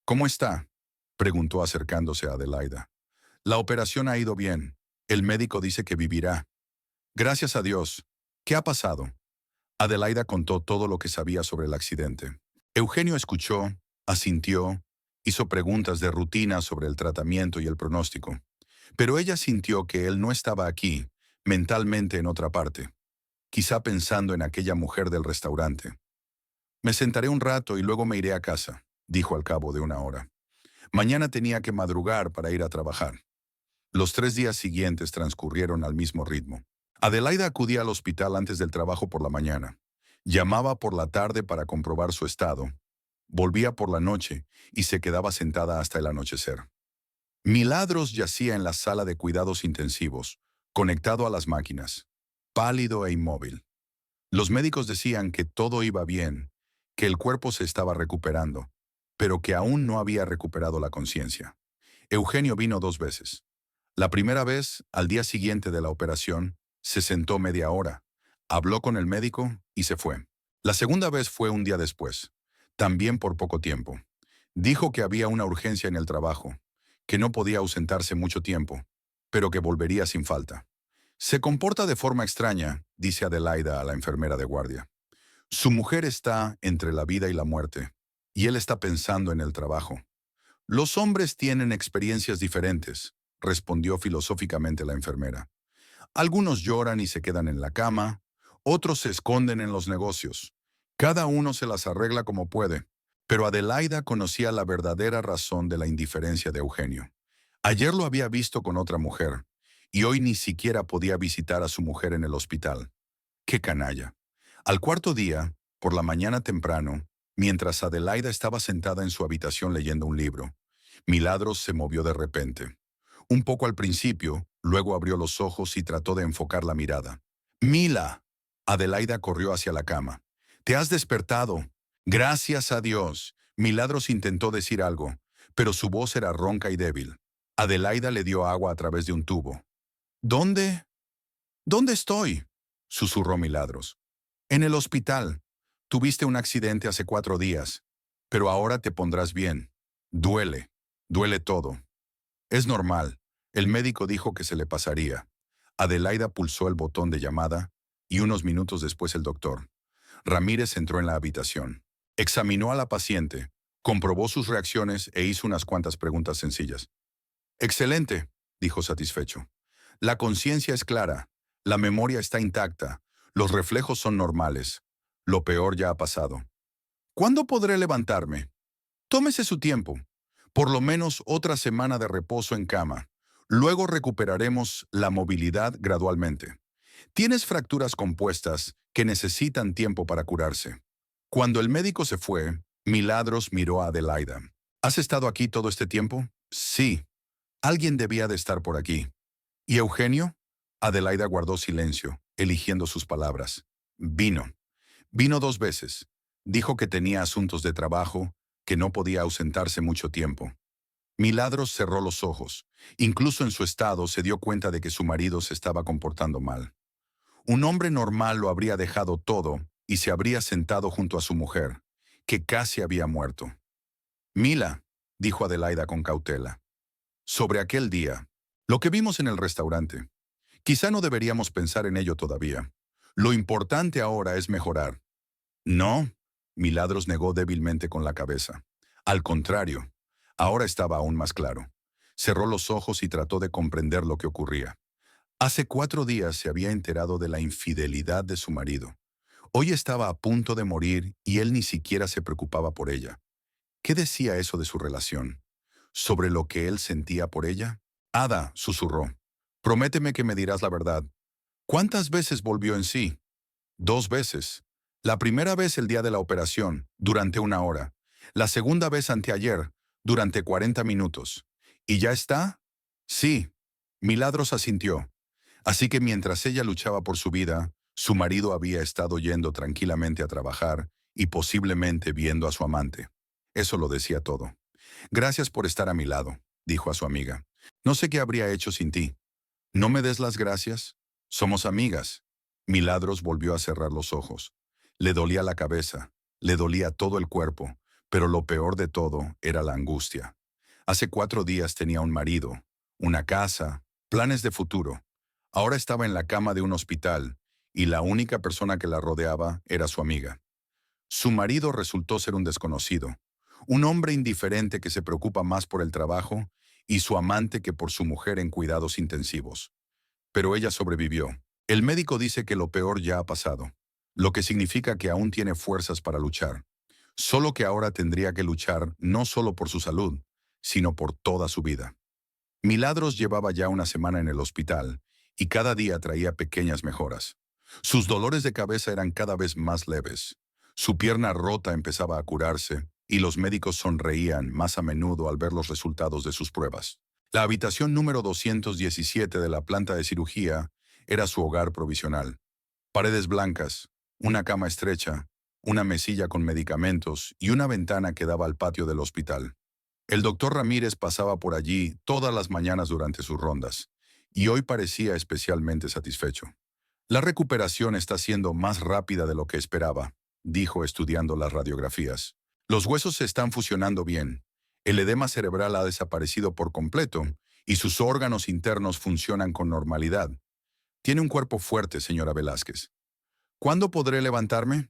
A: ¿Cómo está?, preguntó acercándose a Adelaida. La operación ha ido bien. El médico dice que vivirá. Gracias a Dios. ¿Qué ha pasado? Adelaida contó todo lo que sabía sobre el accidente. Eugenio escuchó, asintió, hizo preguntas de rutina sobre el tratamiento y el pronóstico. Pero ella sintió que él no estaba aquí, mentalmente en otra parte, quizá pensando en aquella mujer del restaurante. Me sentaré un rato y luego me iré a casa, dijo al cabo de una hora. Mañana tenía que madrugar para ir a trabajar. Los 3 días siguientes transcurrieron al mismo ritmo. Adelaida acudía al hospital antes del trabajo por la mañana. Llamaba por la tarde para comprobar su estado. Volvía por la noche y se quedaba sentada hasta el anochecer. Milagros yacía en la sala de cuidados intensivos, conectado a las máquinas, pálido e inmóvil. Los médicos decían que todo iba bien, que el cuerpo se estaba recuperando, pero que aún no había recuperado la conciencia. Eugenio vino 2 veces. La primera vez, al día siguiente de la operación, se sentó media hora, habló con el médico y se fue. La segunda vez fue un día después, también por poco tiempo. Dijo que había una urgencia en el trabajo, que no podía ausentarse mucho tiempo, pero que volvería sin falta. Se comporta de forma extraña, dice Adelaida a la enfermera de guardia. Su mujer está entre la vida y la muerte, y él está pensando en el trabajo. Los hombres tienen experiencias diferentes, respondió filosóficamente la enfermera. Algunos lloran y se quedan en la cama, otros se esconden en los negocios. Cada uno se las arregla como puede, pero Adelaida conocía la verdadera razón de la indiferencia de Eugenio. Ayer lo había visto con otra mujer, y hoy ni siquiera podía visitar a su mujer en el hospital. ¡Qué canalla! Al cuarto día, por la mañana temprano, mientras Adelaida estaba sentada en su habitación leyendo un libro, Milagros se movió de repente. Un poco al principio, luego abrió los ojos y trató de enfocar la mirada. ¡Mila! Adelaida corrió hacia la cama. «¡Te has despertado! Gracias a Dios». Milagros intentó decir algo, pero su voz era ronca y débil. Adelaida le dio agua a través de un tubo. «¿Dónde? ¿Dónde estoy?», susurró Milagros. «En el hospital. Tuviste un accidente hace 4 días, pero ahora te pondrás bien. Duele. Duele todo. Es normal. El médico dijo que se le pasaría». Adelaida pulsó el botón de llamada y unos minutos después el doctor Ramírez entró en la habitación. Examinó a la paciente, comprobó sus reacciones e hizo unas cuantas preguntas sencillas. «Excelente», dijo satisfecho. «La conciencia es clara, la memoria está intacta, los reflejos son normales. Lo peor ya ha pasado. ¿Cuándo podré levantarme? Tómese su tiempo. Por lo menos otra semana de reposo en cama. Luego recuperaremos la movilidad gradualmente. Tienes fracturas compuestas que necesitan tiempo para curarse». Cuando el médico se fue, Milagros miró a Adelaida. «¿Has estado aquí todo este tiempo?» «Sí. Alguien debía de estar por aquí». «¿Y Eugenio?» Adelaida guardó silencio, eligiendo sus palabras. «Vino. Vino 2 veces. Dijo que tenía asuntos de trabajo, que no podía ausentarse mucho tiempo. Milagros cerró los ojos. Incluso en su estado se dio cuenta de que su marido se estaba comportando mal. Un hombre normal lo habría dejado todo y se habría sentado junto a su mujer, que casi había muerto. Mila, dijo Adelaida con cautela, sobre aquel día, lo que vimos en el restaurante. Quizá no deberíamos pensar en ello todavía. Lo importante ahora es mejorar. No, Milagros negó débilmente con la cabeza. Al contrario, ahora estaba aún más claro. Cerró los ojos y trató de comprender lo que ocurría. Hace 4 días se había enterado de la infidelidad de su marido. Hoy estaba a punto de morir y él ni siquiera se preocupaba por ella. ¿Qué decía eso de su relación? ¿Sobre lo que él sentía por ella? Ada, susurró. Prométeme que me dirás la verdad. ¿Cuántas veces volvió en sí? 2 veces. La primera vez el día de la operación, durante 1 hora. La segunda vez anteayer, durante 40 minutos. ¿Y ya está? Sí. Milagros asintió. Así que mientras ella luchaba por su vida, su marido había estado yendo tranquilamente a trabajar y posiblemente viendo a su amante. Eso lo decía todo. Gracias por estar a mi lado, dijo a su amiga. No sé qué habría hecho sin ti. No me des las gracias. Somos amigas. Milagros volvió a cerrar los ojos. Le dolía la cabeza, le dolía todo el cuerpo, pero lo peor de todo era la angustia. Hace 4 días tenía un marido, una casa, planes de futuro. Ahora estaba en la cama de un hospital, y la única persona que la rodeaba era su amiga. Su marido resultó ser un desconocido, un hombre indiferente que se preocupa más por el trabajo y su amante que por su mujer en cuidados intensivos. Pero ella sobrevivió. El médico dice que lo peor ya ha pasado, lo que significa que aún tiene fuerzas para luchar. Solo que ahora tendría que luchar no solo por su salud, sino por toda su vida. Milagros llevaba ya una semana en el hospital y cada día traía pequeñas mejoras. Sus dolores de cabeza eran cada vez más leves. Su pierna rota empezaba a curarse y los médicos sonreían más a menudo al ver los resultados de sus pruebas. La habitación número 217 de la planta de cirugía era su hogar provisional. Paredes blancas, una cama estrecha, una mesilla con medicamentos y una ventana que daba al patio del hospital. El doctor Ramírez pasaba por allí todas las mañanas durante sus rondas, y hoy parecía especialmente satisfecho. La recuperación está siendo más rápida de lo que esperaba, dijo estudiando las radiografías. Los huesos se están fusionando bien. El edema cerebral ha desaparecido por completo y sus órganos internos funcionan con normalidad. Tiene un cuerpo fuerte, señora Velázquez. ¿Cuándo podré levantarme?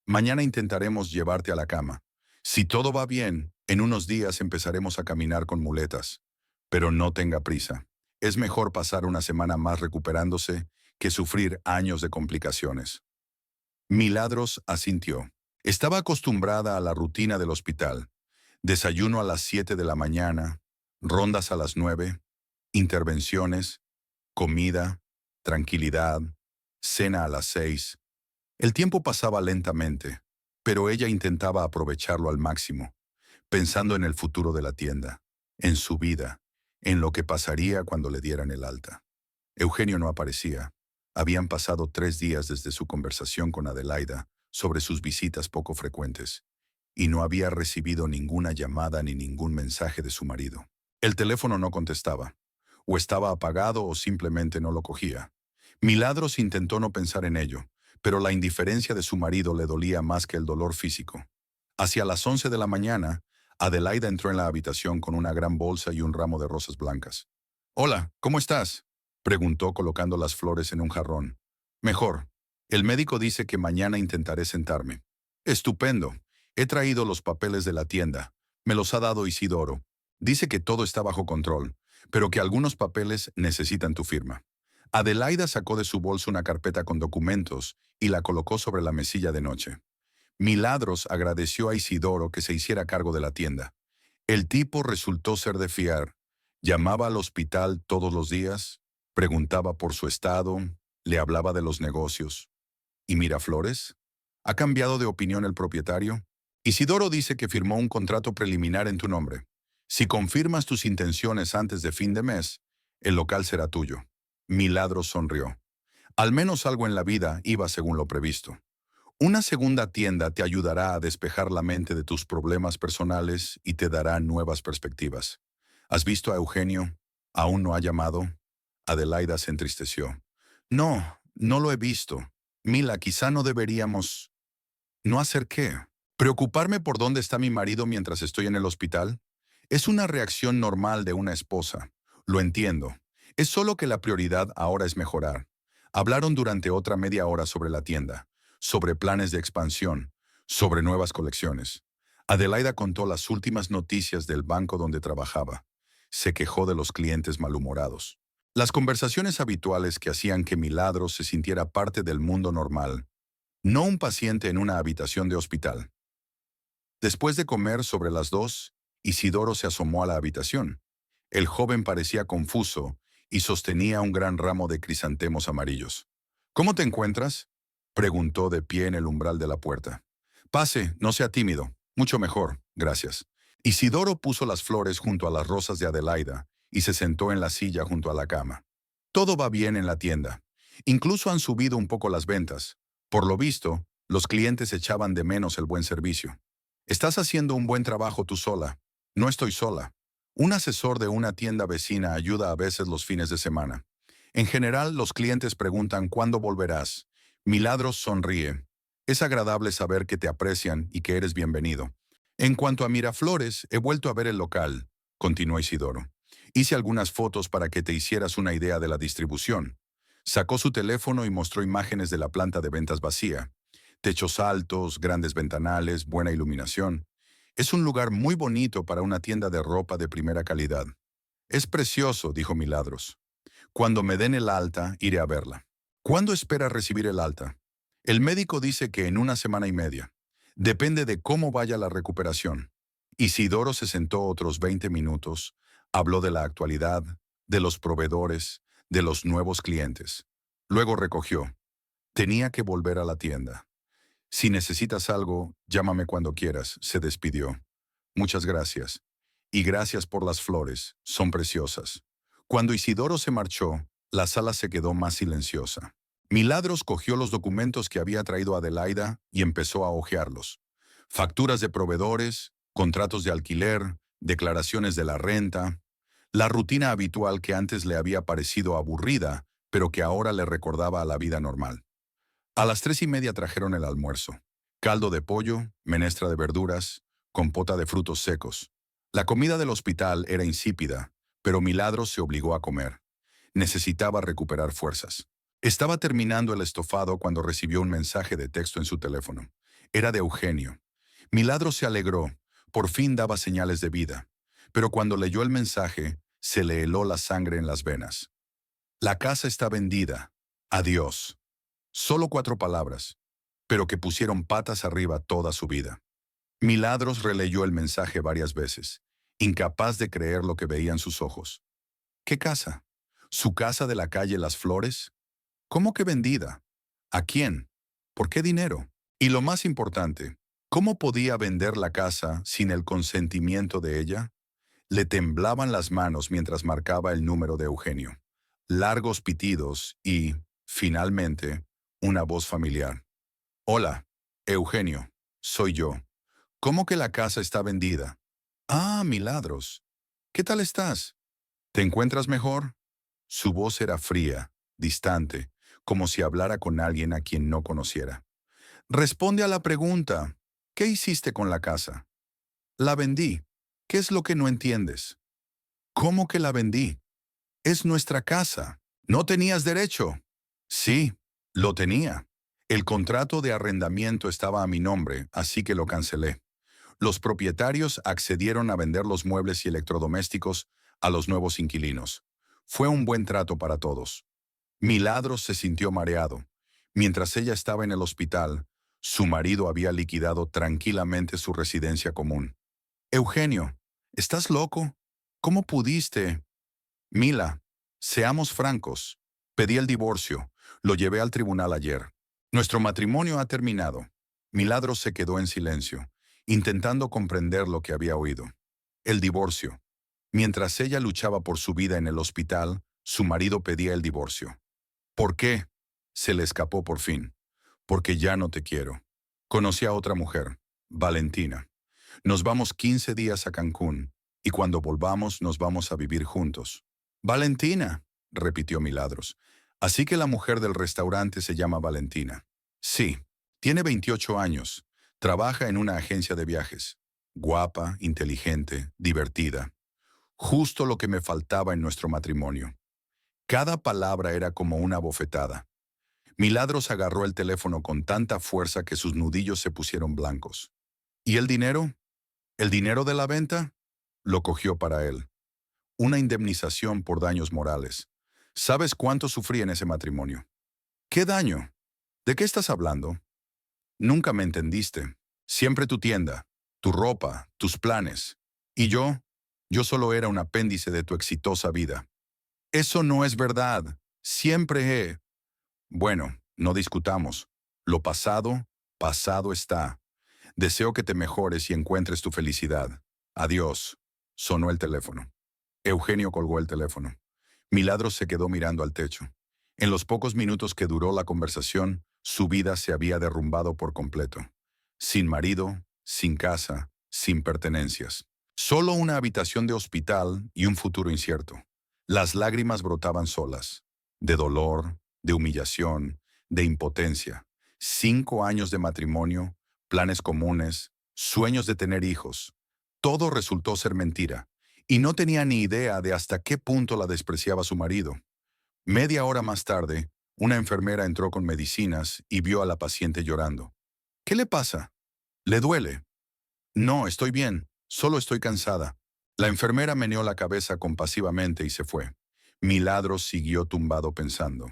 A: Mañana intentaremos llevarte a la cama. Si todo va bien, en unos días empezaremos a caminar con muletas. Pero no tenga prisa. Es mejor pasar una semana más recuperándose que sufrir años de complicaciones. Milagros asintió. Estaba acostumbrada a la rutina del hospital. Desayuno a las 7 de la mañana, rondas a las 9, intervenciones, comida, tranquilidad, cena a las 6. El tiempo pasaba lentamente, pero ella intentaba aprovecharlo al máximo, pensando en el futuro de la tienda, en su vida, en lo que pasaría cuando le dieran el alta. Eugenio no aparecía. Habían pasado 3 días desde su conversación con Adelaida sobre sus visitas poco frecuentes, y no había recibido ninguna llamada ni ningún mensaje de su marido. El teléfono no contestaba, o estaba apagado o simplemente no lo cogía. Milagros intentó no pensar en ello, pero la indiferencia de su marido le dolía más que el dolor físico. Hacia las 11 de la mañana, Adelaida entró en la habitación con una gran bolsa y un ramo de rosas blancas. «Hola, ¿cómo estás?», preguntó colocando las flores en un jarrón. «Mejor. El médico dice que mañana intentaré sentarme». «Estupendo. He traído los papeles de la tienda. Me los ha dado Isidoro. Dice que todo está bajo control, pero que algunos papeles necesitan tu firma». Adelaida sacó de su bolsa una carpeta con documentos y la colocó sobre la mesilla de noche. Milagros agradeció a Isidoro que se hiciera cargo de la tienda. El tipo resultó ser de fiar. Llamaba al hospital todos los días, preguntaba por su estado, le hablaba de los negocios. ¿Y Miraflores? ¿Ha cambiado de opinión el propietario? Isidoro dice que firmó un contrato preliminar en tu nombre. Si confirmas tus intenciones antes de fin de mes, el local será tuyo. Milagros sonrió. Al menos algo en la vida iba según lo previsto. Una segunda tienda te ayudará a despejar la mente de tus problemas personales y te dará nuevas perspectivas. ¿Has visto a Eugenio? ¿Aún no ha llamado? Adelaida se entristeció. No, no lo he visto. Mila, quizá no deberíamos... ¿No hacer qué? ¿Preocuparme por dónde está mi marido mientras estoy en el hospital? Es una reacción normal de una esposa. Lo entiendo. Es solo que la prioridad ahora es mejorar. Hablaron durante otra media hora sobre la tienda, sobre planes de expansión, sobre nuevas colecciones. Adelaida contó las últimas noticias del banco donde trabajaba. Se quejó de los clientes malhumorados. Las conversaciones habituales que hacían que Milagros se sintiera parte del mundo normal, no un paciente en una habitación de hospital. Después de comer sobre las 2, Isidoro se asomó a la habitación. El joven parecía confuso y sostenía un gran ramo de crisantemos amarillos. ¿Cómo te encuentras?, preguntó de pie en el umbral de la puerta. Pase, no sea tímido. Mucho mejor, gracias. Isidoro puso las flores junto a las rosas de Adelaida y se sentó en la silla junto a la cama. Todo va bien en la tienda. Incluso han subido un poco las ventas. Por lo visto, los clientes echaban de menos el buen servicio. Estás haciendo un buen trabajo tú sola. No estoy sola. Un asesor de una tienda vecina ayuda a veces los fines de semana. En general, los clientes preguntan ¿cuándo volverás? Milagros sonríe. Es agradable saber que te aprecian y que eres bienvenido. En cuanto a Miraflores, he vuelto a ver el local, continuó Isidoro. Hice algunas fotos para que te hicieras una idea de la distribución. Sacó su teléfono y mostró imágenes de la planta de ventas vacía. Techos altos, grandes ventanales, buena iluminación. Es un lugar muy bonito para una tienda de ropa de primera calidad. Es precioso, dijo Milagros. Cuando me den el alta, iré a verla. ¿Cuándo espera recibir el alta? El médico dice que en una semana y media. Depende de cómo vaya la recuperación. Isidoro se sentó otros 20 minutos, habló de la actualidad, de los proveedores, de los nuevos clientes. Luego recogió. Tenía que volver a la tienda. Si necesitas algo, llámame cuando quieras, se despidió. Muchas gracias. Y gracias por las flores, son preciosas. Cuando Isidoro se marchó, la sala se quedó más silenciosa. Milagros cogió los documentos que había traído Adelaida y empezó a hojearlos. Facturas de proveedores, contratos de alquiler, declaraciones de la renta, la rutina habitual que antes le había parecido aburrida, pero que ahora le recordaba a la vida normal. A las 3:30 trajeron el almuerzo. Caldo de pollo, menestra de verduras, compota de frutos secos. La comida del hospital era insípida, pero Milagros se obligó a comer. Necesitaba recuperar fuerzas. Estaba terminando el estofado cuando recibió un mensaje de texto en su teléfono. Era de Eugenio. Milagros se alegró. Por fin daba señales de vida. Pero cuando leyó el mensaje, se le heló la sangre en las venas. La casa está vendida. Adiós. Solo 4 palabras, pero que pusieron patas arriba toda su vida. Milagros releyó el mensaje varias veces, incapaz de creer lo que veían sus ojos. ¿Qué casa? ¿Su casa de la calle Las Flores? ¿Cómo que vendida? ¿A quién? ¿Por qué dinero? Y lo más importante, ¿cómo podía vender la casa sin el consentimiento de ella? Le temblaban las manos mientras marcaba el número de Eugenio. Largos pitidos y, finalmente, una voz familiar. Hola, Eugenio, soy yo. ¿Cómo que la casa está vendida? Ah, Milagros. ¿Qué tal estás? ¿Te encuentras mejor? Su voz era fría, distante, como si hablara con alguien a quien no conociera. Responde a la pregunta. ¿Qué hiciste con la casa? La vendí. ¿Qué es lo que no entiendes? ¿Cómo que la vendí? Es nuestra casa. ¿No tenías derecho? Sí, lo tenía. El contrato de arrendamiento estaba a mi nombre, así que lo cancelé. Los propietarios accedieron a vender los muebles y electrodomésticos a los nuevos inquilinos. Fue un buen trato para todos. Milagros se sintió mareado. Mientras ella estaba en el hospital, su marido había liquidado tranquilamente su residencia común. Eugenio, ¿estás loco? ¿Cómo pudiste? Mila, seamos francos. Pedí el divorcio. Lo llevé al tribunal ayer. Nuestro matrimonio ha terminado. Milagros se quedó en silencio, intentando comprender lo que había oído. El divorcio. Mientras ella luchaba por su vida en el hospital, su marido pedía el divorcio. ¿Por qué? Se le escapó por fin. Porque ya no te quiero. Conocí a otra mujer, Valentina. Nos vamos 15 días a Cancún y cuando volvamos nos vamos a vivir juntos. Valentina, repitió Milagros. Así que la mujer del restaurante se llama Valentina. Sí, tiene 28 años. Trabaja en una agencia de viajes. Guapa, inteligente, divertida. Justo lo que me faltaba en nuestro matrimonio. Cada palabra era como una bofetada. Milagros agarró el teléfono con tanta fuerza que sus nudillos se pusieron blancos. ¿Y el dinero? ¿El dinero de la venta? Lo cogió para él. Una indemnización por daños morales. ¿Sabes cuánto sufrí en ese matrimonio? ¿Qué daño? ¿De qué estás hablando? Nunca me entendiste. Siempre tu tienda, tu ropa, tus planes. Y yo solo era un apéndice de tu exitosa vida. Eso no es verdad. Siempre he... Bueno, no discutamos. Lo pasado, pasado está. Deseo que te mejores y encuentres tu felicidad. Adiós. Sonó el teléfono. Eugenio colgó el teléfono. Milagros se quedó mirando al techo. En los pocos minutos que duró la conversación, su vida se había derrumbado por completo. Sin marido, sin casa, sin pertenencias. Solo una habitación de hospital y un futuro incierto. Las lágrimas brotaban solas. De dolor, de humillación, de impotencia. 5 años de matrimonio, planes comunes, sueños de tener hijos. Todo resultó ser mentira, y no tenía ni idea de hasta qué punto la despreciaba su marido. Media hora más tarde, una enfermera entró con medicinas y vio a la paciente llorando. ¿Qué le pasa? ¿Le duele? No, estoy bien, solo estoy cansada. La enfermera meneó la cabeza compasivamente y se fue. Milagros siguió tumbado pensando.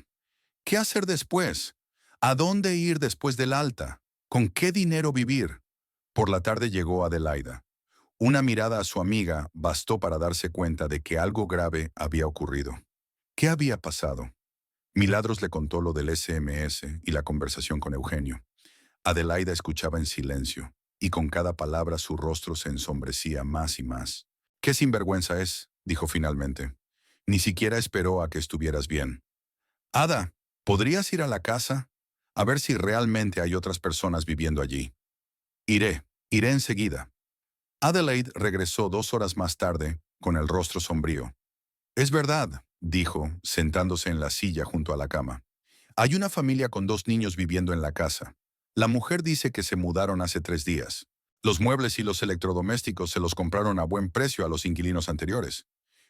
A: ¿Qué hacer después? ¿A dónde ir después del alta? ¿Con qué dinero vivir? Por la tarde llegó Adelaida. Una mirada a su amiga bastó para darse cuenta de que algo grave había ocurrido. ¿Qué había pasado? Milagros le contó lo del SMS y la conversación con Eugenio. Adelaida escuchaba en silencio, y con cada palabra su rostro se ensombrecía más y más. «¿Qué sinvergüenza es?», dijo finalmente. «Ni siquiera esperó a que estuvieras bien». «Ada, ¿podrías ir a la casa? A ver si realmente hay otras personas viviendo allí». Iré enseguida». Adelaide regresó 2 horas más tarde, con el rostro sombrío. «Es verdad», dijo, sentándose en la silla junto a la cama. «Hay una familia con 2 niños viviendo en la casa. La mujer dice que se mudaron hace 3 días. Los muebles y los electrodomésticos se los compraron a buen precio a los inquilinos anteriores.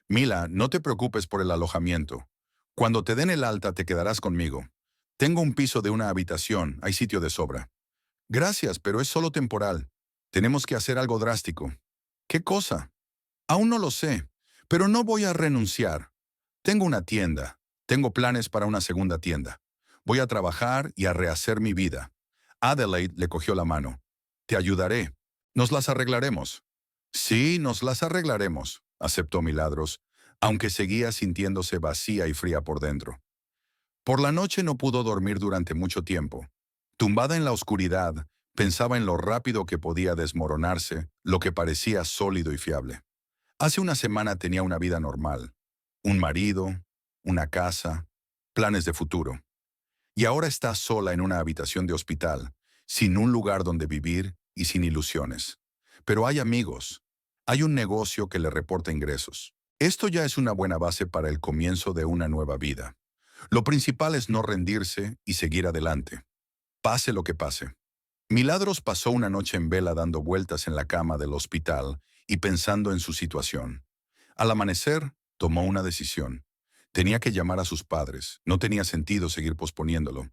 A: Mila, no te preocupes por el alojamiento. Cuando te den el alta te quedarás conmigo. Tengo un piso de una habitación, hay sitio de sobra». «Gracias, pero es solo temporal. Tenemos que hacer algo drástico». «¿Qué cosa?» «Aún no lo sé, pero no voy a renunciar. Tengo una tienda. Tengo planes para una segunda tienda. Voy a trabajar y a rehacer mi vida». Adelaide le cogió la mano. «Te ayudaré. Nos las arreglaremos». «Sí, nos las arreglaremos», aceptó Milagros, aunque seguía sintiéndose vacía y fría por dentro. Por la noche no pudo dormir durante mucho tiempo. Tumbada en la oscuridad, pensaba en lo rápido que podía desmoronarse lo que parecía sólido y fiable. Hace una semana tenía una vida normal. Un marido, una casa, planes de futuro. Y ahora está sola en una habitación de hospital, sin un lugar donde vivir y sin ilusiones. Pero hay amigos. Hay un negocio que le reporta ingresos. Esto ya es una buena base para el comienzo de una nueva vida. Lo principal es no rendirse y seguir adelante. Pase lo que pase. Milagros pasó una noche en vela dando vueltas en la cama del hospital y pensando en su situación. Al amanecer, tomó una decisión. Tenía que llamar a sus padres. No tenía sentido seguir posponiéndolo.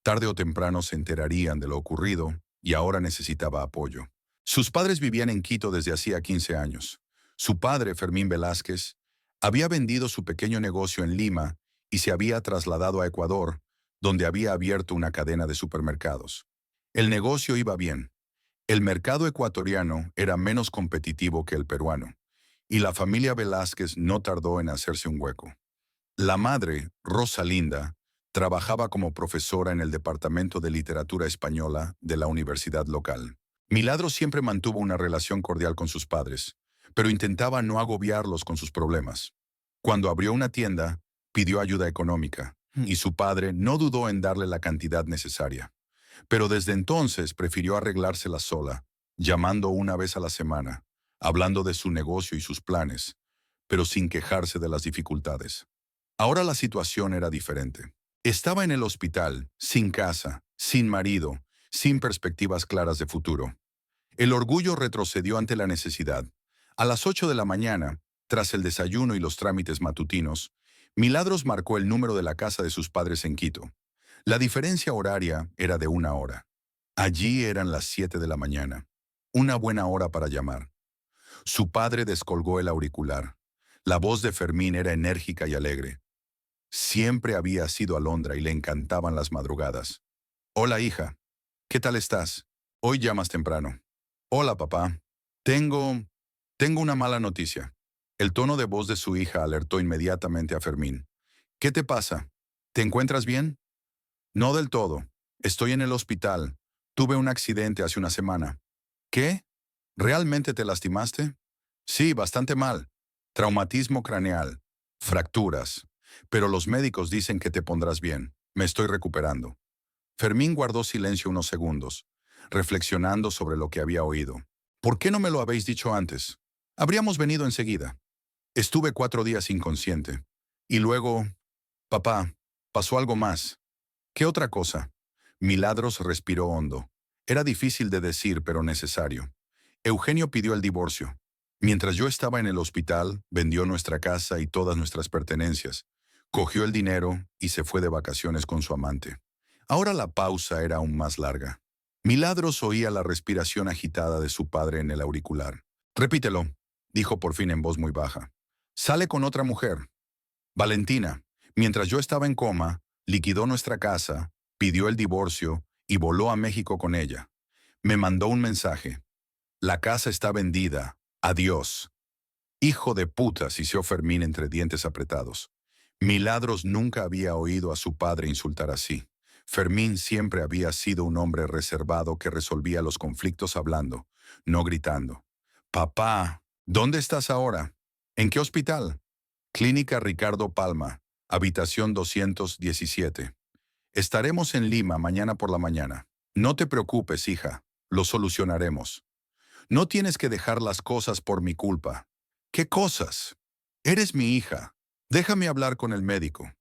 A: Tarde o temprano se enterarían de lo ocurrido y ahora necesitaba apoyo. Sus padres vivían en Quito desde hacía 15 años. Su padre, Fermín Velázquez, había vendido su pequeño negocio en Lima y se había trasladado a Ecuador, donde había abierto una cadena de supermercados. El negocio iba bien. El mercado ecuatoriano era menos competitivo que el peruano, y la familia Velázquez no tardó en hacerse un hueco. La madre, Rosalinda, trabajaba como profesora en el Departamento de Literatura Española de la universidad local. Milagros siempre mantuvo una relación cordial con sus padres, pero intentaba no agobiarlos con sus problemas. Cuando abrió una tienda, pidió ayuda económica, y su padre no dudó en darle la cantidad necesaria. Pero desde entonces prefirió arreglársela sola, llamando una vez a la semana, hablando de su negocio y sus planes, pero sin quejarse de las dificultades. Ahora la situación era diferente. Estaba en el hospital, sin casa, sin marido, sin perspectivas claras de futuro. El orgullo retrocedió ante la necesidad. A las 8 de la mañana, tras el desayuno y los trámites matutinos, Milagros marcó el número de la casa de sus padres en Quito. La diferencia horaria era de 1 hora. Allí eran las 7 de la mañana. Una buena hora para llamar. Su padre descolgó el auricular. La voz de Fermín era enérgica y alegre. Siempre había sido alondra y le encantaban las madrugadas. Hola, hija. ¿Qué tal estás? Hoy llamas temprano. Hola, papá. Tengo... Tengo una mala noticia. El tono de voz de su hija alertó inmediatamente a Fermín. ¿Qué te pasa? ¿Te encuentras bien? No del todo. Estoy en el hospital. Tuve un accidente hace una semana. ¿Qué? ¿Realmente te lastimaste? Sí, bastante mal. Traumatismo craneal. Fracturas. Pero los médicos dicen que te pondrás bien. Me estoy recuperando. Fermín guardó silencio unos segundos, reflexionando sobre lo que había oído. ¿Por qué no me lo habéis dicho antes? Habríamos venido enseguida. Estuve 4 días inconsciente. Y luego, papá, pasó algo más. ¿Qué otra cosa? Milagros respiró hondo. Era difícil de decir, pero necesario. Eugenio pidió el divorcio. Mientras yo estaba en el hospital, vendió nuestra casa y todas nuestras pertenencias. Cogió el dinero y se fue de vacaciones con su amante. Ahora la pausa era aún más larga. Milagros oía la respiración agitada de su padre en el auricular. Repítelo, dijo por fin en voz muy baja. Sale con otra mujer. Valentina, mientras yo estaba en coma, liquidó nuestra casa, pidió el divorcio y voló a México con ella. Me mandó un mensaje. La casa está vendida. Adiós. Hijo de puta, siseó Fermín entre dientes apretados. Milagros nunca había oído a su padre insultar así. Fermín siempre había sido un hombre reservado que resolvía los conflictos hablando, no gritando. Papá, ¿dónde estás ahora? ¿En qué hospital? Clínica Ricardo Palma, habitación 217. Estaremos en Lima mañana por la mañana. No te preocupes, hija, lo solucionaremos. No tienes que dejar las cosas por mi culpa. ¿Qué cosas? Eres mi hija. Déjame hablar con el médico.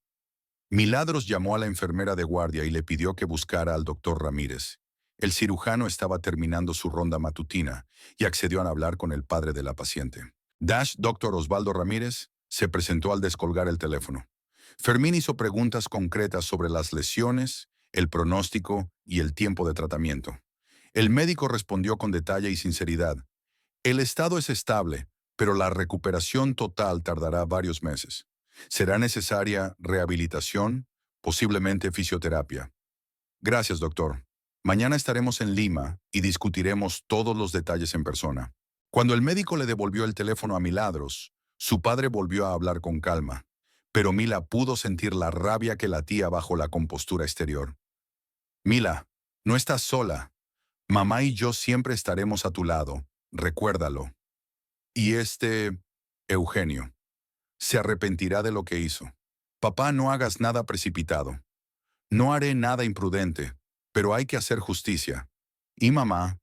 A: Milagros llamó a la enfermera de guardia y le pidió que buscara al doctor Ramírez. El cirujano estaba terminando su ronda matutina y accedió a hablar con el padre de la paciente. Doctor Osvaldo Ramírez se presentó al descolgar el teléfono. Fermín hizo preguntas concretas sobre las lesiones, el pronóstico y el tiempo de tratamiento. El médico respondió con detalle y sinceridad. El estado es estable, pero la recuperación total tardará varios meses. Será necesaria rehabilitación, posiblemente fisioterapia. Gracias, doctor. Mañana estaremos en Lima y discutiremos todos los detalles en persona. Cuando el médico le devolvió el teléfono a Milagros, su padre volvió a hablar con calma, pero Mila pudo sentir la rabia que latía bajo la compostura exterior. Mila, no estás sola. Mamá y yo siempre estaremos a tu lado, recuérdalo. Y Eugenio, se arrepentirá de lo que hizo. Papá, no hagas nada precipitado. No haré nada imprudente, pero hay que hacer justicia. Y mamá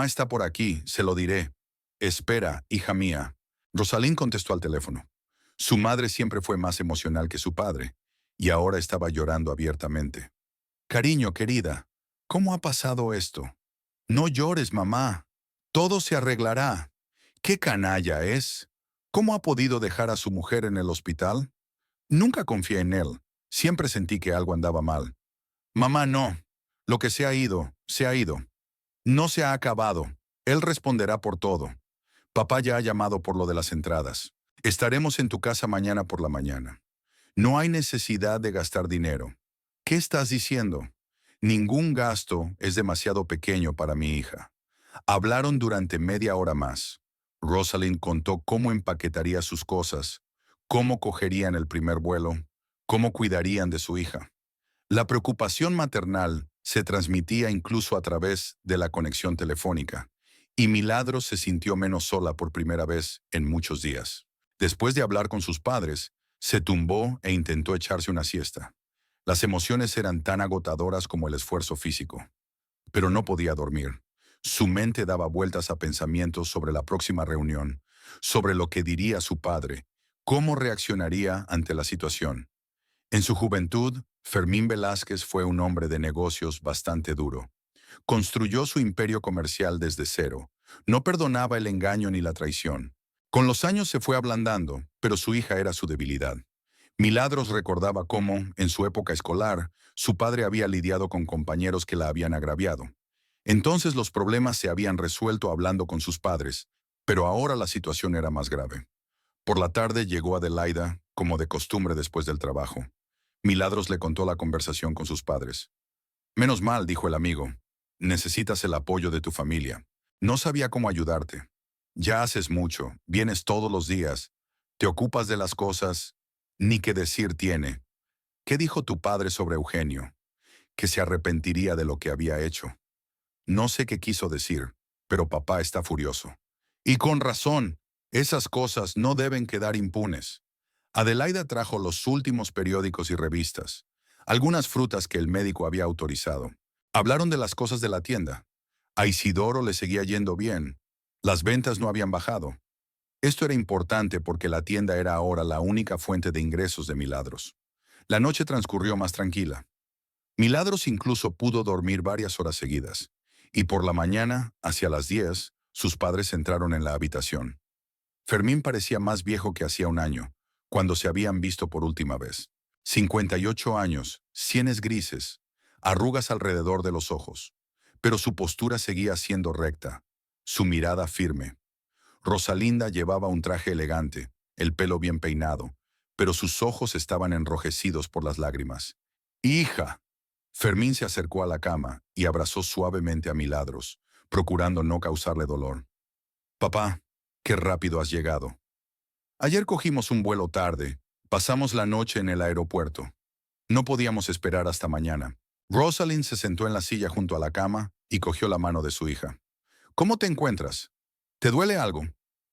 A: está por aquí, se lo diré. Espera, hija mía. Rosalín contestó al teléfono. Su madre siempre fue más emocional que su padre, y ahora estaba llorando abiertamente. Cariño, querida, ¿cómo ha pasado esto? No llores, mamá. Todo se arreglará. ¿Qué canalla es? ¿Cómo ha podido dejar a su mujer en el hospital? Nunca confié en él. Siempre sentí que algo andaba mal. Mamá, no. Lo que se ha ido, se ha ido. No se ha acabado. Él responderá por todo. Papá ya ha llamado por lo de las entradas. Estaremos en tu casa mañana por la mañana. No hay necesidad de gastar dinero. ¿Qué estás diciendo? Ningún gasto es demasiado pequeño para mi hija. Hablaron durante media hora más. Rosalind contó cómo empaquetaría sus cosas, cómo cogerían el primer vuelo, cómo cuidarían de su hija. La preocupación maternal se transmitía incluso a través de la conexión telefónica, y Milagros se sintió menos sola por primera vez en muchos días. Después de hablar con sus padres, se tumbó e intentó echarse una siesta. Las emociones eran tan agotadoras como el esfuerzo físico. Pero no podía dormir. Su mente daba vueltas a pensamientos sobre la próxima reunión, sobre lo que diría su padre, cómo reaccionaría ante la situación. En su juventud, Fermín Velázquez fue un hombre de negocios bastante duro. Construyó su imperio comercial desde cero. No perdonaba el engaño ni la traición. Con los años se fue ablandando, pero su hija era su debilidad. Milagros recordaba cómo, en su época escolar, su padre había lidiado con compañeros que la habían agraviado. Entonces los problemas se habían resuelto hablando con sus padres, pero ahora la situación era más grave. Por la tarde llegó Adelaida, como de costumbre después del trabajo. Milagros le contó la conversación con sus padres. Menos mal, dijo el amigo. Necesitas el apoyo de tu familia. No sabía cómo ayudarte. Ya haces mucho, vienes todos los días, te ocupas de las cosas, ni qué decir tiene. ¿Qué dijo tu padre sobre Eugenio? Que se arrepentiría de lo que había hecho. No sé qué quiso decir, pero papá está furioso. Y con razón, esas cosas no deben quedar impunes. Adelaida trajo los últimos periódicos y revistas, algunas frutas que el médico había autorizado. Hablaron de las cosas de la tienda. A Isidoro le seguía yendo bien. Las ventas no habían bajado. Esto era importante porque la tienda era ahora la única fuente de ingresos de Milagros. La noche transcurrió más tranquila. Milagros incluso pudo dormir varias horas seguidas. Y por la mañana, hacia las 10, sus padres entraron en la habitación. Fermín parecía más viejo que hacía un año, cuando se habían visto por última vez. 58 años, sienes grises, arrugas alrededor de los ojos. Pero su postura seguía siendo recta, su mirada firme. Rosalinda llevaba un traje elegante, el pelo bien peinado, pero sus ojos estaban enrojecidos por las lágrimas. ¡Hija! Fermín se acercó a la cama y abrazó suavemente a Milagros, procurando no causarle dolor. Papá, qué rápido has llegado. Ayer cogimos un vuelo tarde, pasamos la noche en el aeropuerto. No podíamos esperar hasta mañana. Rosalind se sentó en la silla junto a la cama y cogió la mano de su hija. ¿Cómo te encuentras? ¿Te duele algo?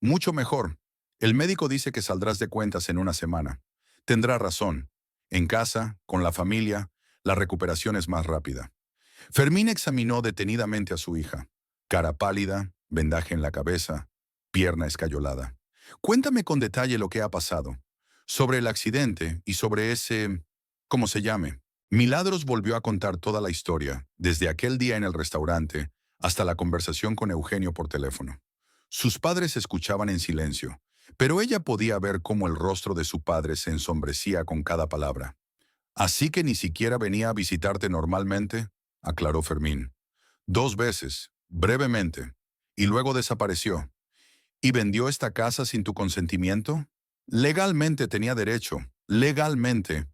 A: Mucho mejor. El médico dice que saldrás de cuentas en una semana. Tendrá razón. En casa, con la familia, la recuperación es más rápida. Fermín examinó detenidamente a su hija. Cara pálida, vendaje en la cabeza, pierna escayolada. Cuéntame con detalle lo que ha pasado. Sobre el accidente y sobre ese... ¿cómo se llame? Milagros volvió a contar toda la historia, desde aquel día en el restaurante hasta la conversación con Eugenio por teléfono. Sus padres escuchaban en silencio, pero ella podía ver cómo el rostro de su padre se ensombrecía con cada palabra. Así que ni siquiera venía a visitarte normalmente, aclaró Fermín. 2 veces, brevemente, y luego desapareció. ¿Y vendió esta casa sin tu consentimiento? Legalmente tenía derecho, legalmente.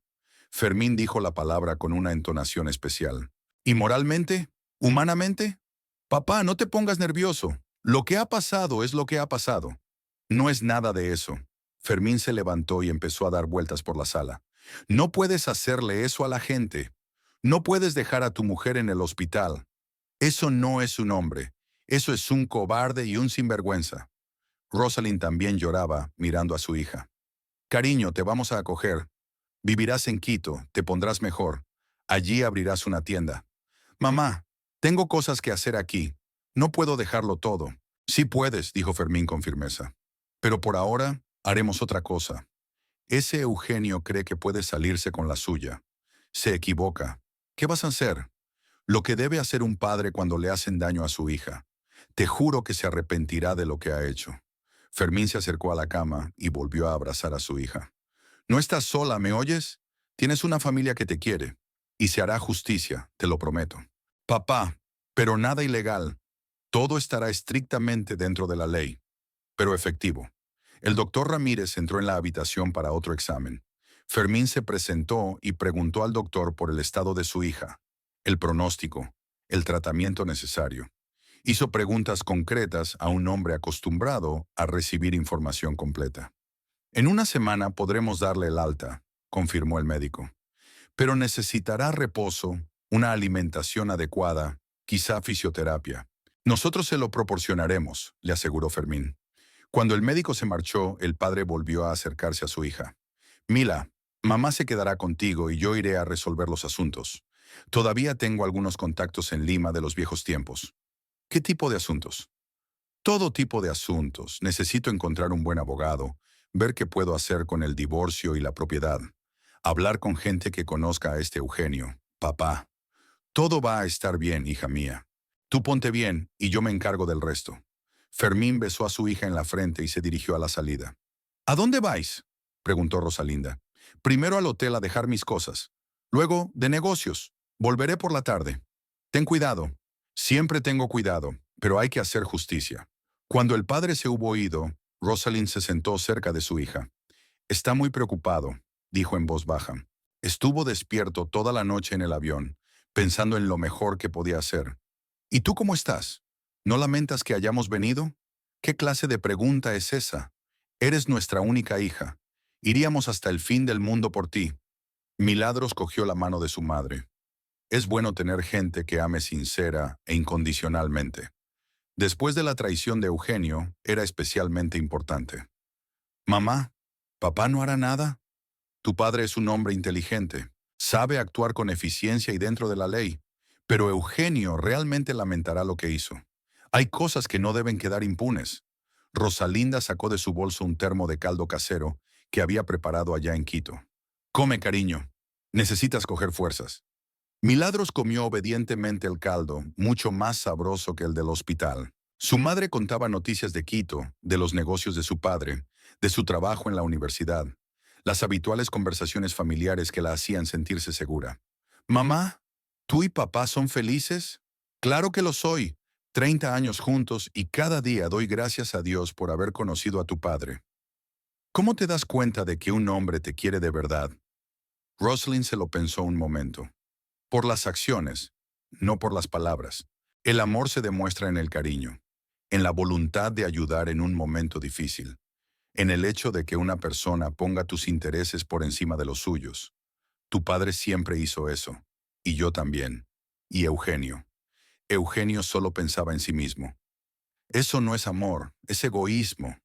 A: Fermín dijo la palabra con una entonación especial. ¿Y moralmente? ¿Humanamente? Papá, no te pongas nervioso. Lo que ha pasado es lo que ha pasado. No es nada de eso. Fermín se levantó y empezó a dar vueltas por la sala. No puedes hacerle eso a la gente. No puedes dejar a tu mujer en el hospital. Eso no es un hombre. Eso es un cobarde y un sinvergüenza. Rosalind también lloraba, mirando a su hija. Cariño, te vamos a acoger. Vivirás en Quito, te pondrás mejor. Allí abrirás una tienda. Mamá, tengo cosas que hacer aquí. No puedo dejarlo todo. Sí puedes, dijo Fermín con firmeza. Pero por ahora, haremos otra cosa. Ese Eugenio cree que puede salirse con la suya. Se equivoca. ¿Qué vas a hacer? Lo que debe hacer un padre cuando le hacen daño a su hija. Te juro que se arrepentirá de lo que ha hecho. Fermín se acercó a la cama y volvió a abrazar a su hija. No estás sola, ¿me oyes? Tienes una familia que te quiere. Y se hará justicia, te lo prometo. Papá, pero nada ilegal. Todo estará estrictamente dentro de la ley, pero efectivo. El doctor Ramírez entró en la habitación para otro examen. Fermín se presentó y preguntó al doctor por el estado de su hija, el pronóstico, el tratamiento necesario. Hizo preguntas concretas a un hombre acostumbrado a recibir información completa. En una semana podremos darle el alta, confirmó el médico. Pero necesitará reposo, una alimentación adecuada, quizá fisioterapia. Nosotros se lo proporcionaremos, le aseguró Fermín. Cuando el médico se marchó, el padre volvió a acercarse a su hija. Mila, Mamá se quedará contigo y yo iré a resolver los asuntos. Todavía tengo algunos contactos en Lima de los viejos tiempos. ¿Qué tipo de asuntos? Todo tipo de asuntos. Necesito encontrar un buen abogado, ver qué puedo hacer con el divorcio y la propiedad, hablar con gente que conozca a este Eugenio. Papá, todo va a estar bien, hija mía. Tú ponte bien y yo me encargo del resto. Fermín besó a su hija en la frente y se dirigió a la salida. ¿A dónde vais?, preguntó Rosalinda. Primero al hotel a dejar mis cosas. Luego, de negocios. Volveré por la tarde. Ten cuidado. Siempre tengo cuidado, pero hay que hacer justicia. Cuando el padre se hubo ido, Rosalind se sentó cerca de su hija. Está muy preocupado, dijo en voz baja. Estuvo despierto toda la noche en el avión, pensando en lo mejor que podía hacer. ¿Y tú cómo estás? ¿No lamentas que hayamos venido? ¿Qué clase de pregunta es esa? Eres nuestra única hija. Iríamos hasta el fin del mundo por ti. Milagros cogió la mano de su madre. Es bueno tener gente que ame sincera e incondicionalmente. Después de la traición de Eugenio, era especialmente importante. Mamá, ¿papá no hará nada? Tu padre es un hombre inteligente, sabe actuar con eficiencia y dentro de la ley, pero Eugenio realmente lamentará lo que hizo. Hay cosas que no deben quedar impunes. Rosalinda sacó de su bolso un termo de caldo casero que había preparado allá en Quito. Come, cariño. Necesitas coger fuerzas. Milagros comió obedientemente el caldo, mucho más sabroso que el del hospital. Su madre contaba noticias de Quito, de los negocios de su padre, de su trabajo en la universidad, las habituales conversaciones familiares que la hacían sentirse segura. Mamá, ¿tú y papá son felices? Claro que lo soy. 30 años juntos y cada día doy gracias a Dios por haber conocido a tu padre. ¿Cómo te das cuenta de que un hombre te quiere de verdad? Rosalind se lo pensó un momento. Por las acciones, no por las palabras. El amor se demuestra en el cariño, en la voluntad de ayudar en un momento difícil, en el hecho de que una persona ponga tus intereses por encima de los suyos. Tu padre siempre hizo eso, y yo también. Y Eugenio. Eugenio solo pensaba en sí mismo. Eso no es amor, es egoísmo.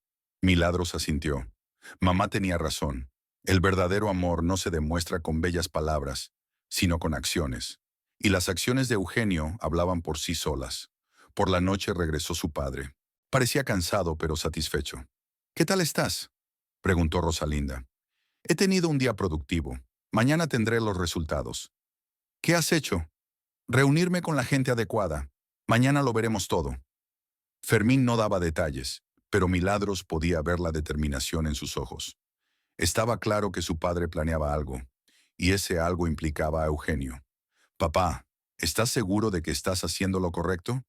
A: Milagros asintió. Mamá tenía razón. El verdadero amor no se demuestra con bellas palabras, sino con acciones. Y las acciones de Eugenio hablaban por sí solas. Por la noche regresó su padre. Parecía cansado pero satisfecho. ¿Qué tal estás?, preguntó Rosalinda. He tenido un día productivo. Mañana tendré los resultados. ¿Qué has hecho? Reunirme con la gente adecuada. Mañana lo veremos todo. Fermín no daba detalles, pero Milagros podía ver la determinación en sus ojos. Estaba claro que su padre planeaba algo, y ese algo implicaba a Eugenio. Papá, ¿estás seguro de que estás haciendo lo correcto?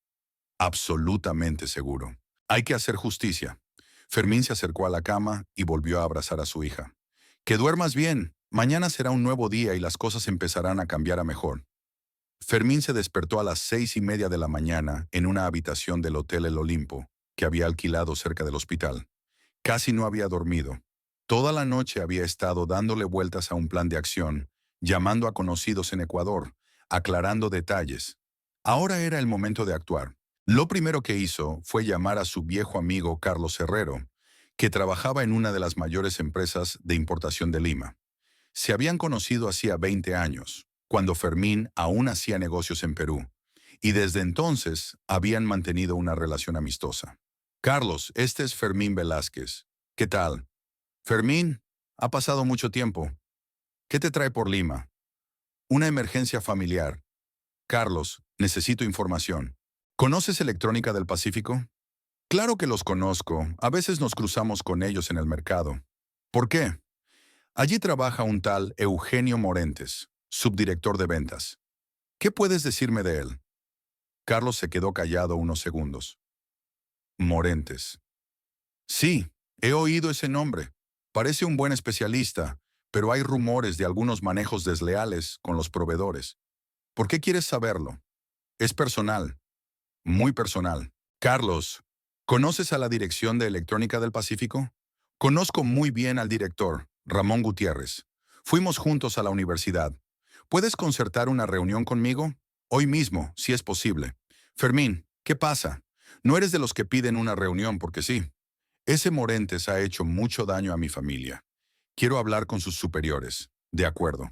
A: Absolutamente seguro. Hay que hacer justicia. Fermín se acercó a la cama y volvió a abrazar a su hija. Que duermas bien. Mañana será un nuevo día y las cosas empezarán a cambiar a mejor. Fermín se despertó a las 6:30 de la mañana en una habitación del Hotel El Olimpo, que había alquilado cerca del hospital. Casi no había dormido. Toda la noche había estado dándole vueltas a un plan de acción, llamando a conocidos en Ecuador, aclarando detalles. Ahora era el momento de actuar. Lo primero que hizo fue llamar a su viejo amigo Carlos Herrero, que trabajaba en una de las mayores empresas de importación de Lima. Se habían conocido hacía 20 años, cuando Fermín aún hacía negocios en Perú, y desde entonces habían mantenido una relación amistosa. Carlos, este es Fermín Velázquez. ¿Qué tal? Fermín, ha pasado mucho tiempo. ¿Qué te trae por Lima? Una emergencia familiar. Carlos, necesito información. ¿Conoces Electrónica del Pacífico? Claro que los conozco. A veces nos cruzamos con ellos en el mercado. ¿Por qué? Allí trabaja un tal Eugenio Morentes, subdirector de ventas. ¿Qué puedes decirme de él? Carlos se quedó callado unos segundos. Morentes. Sí, he oído ese nombre. Parece un buen especialista, pero hay rumores de algunos manejos desleales con los proveedores. ¿Por qué quieres saberlo? Es personal, muy personal. Carlos, ¿conoces a la dirección de Electrónica del Pacífico? Conozco muy bien al director, Ramón Gutiérrez. Fuimos juntos a la universidad. ¿Puedes concertar una reunión conmigo? Hoy mismo, si es posible. Fermín, ¿qué pasa? No eres de los que piden una reunión porque sí. Ese Morentes ha hecho mucho daño a mi familia. Quiero hablar con sus superiores. De acuerdo.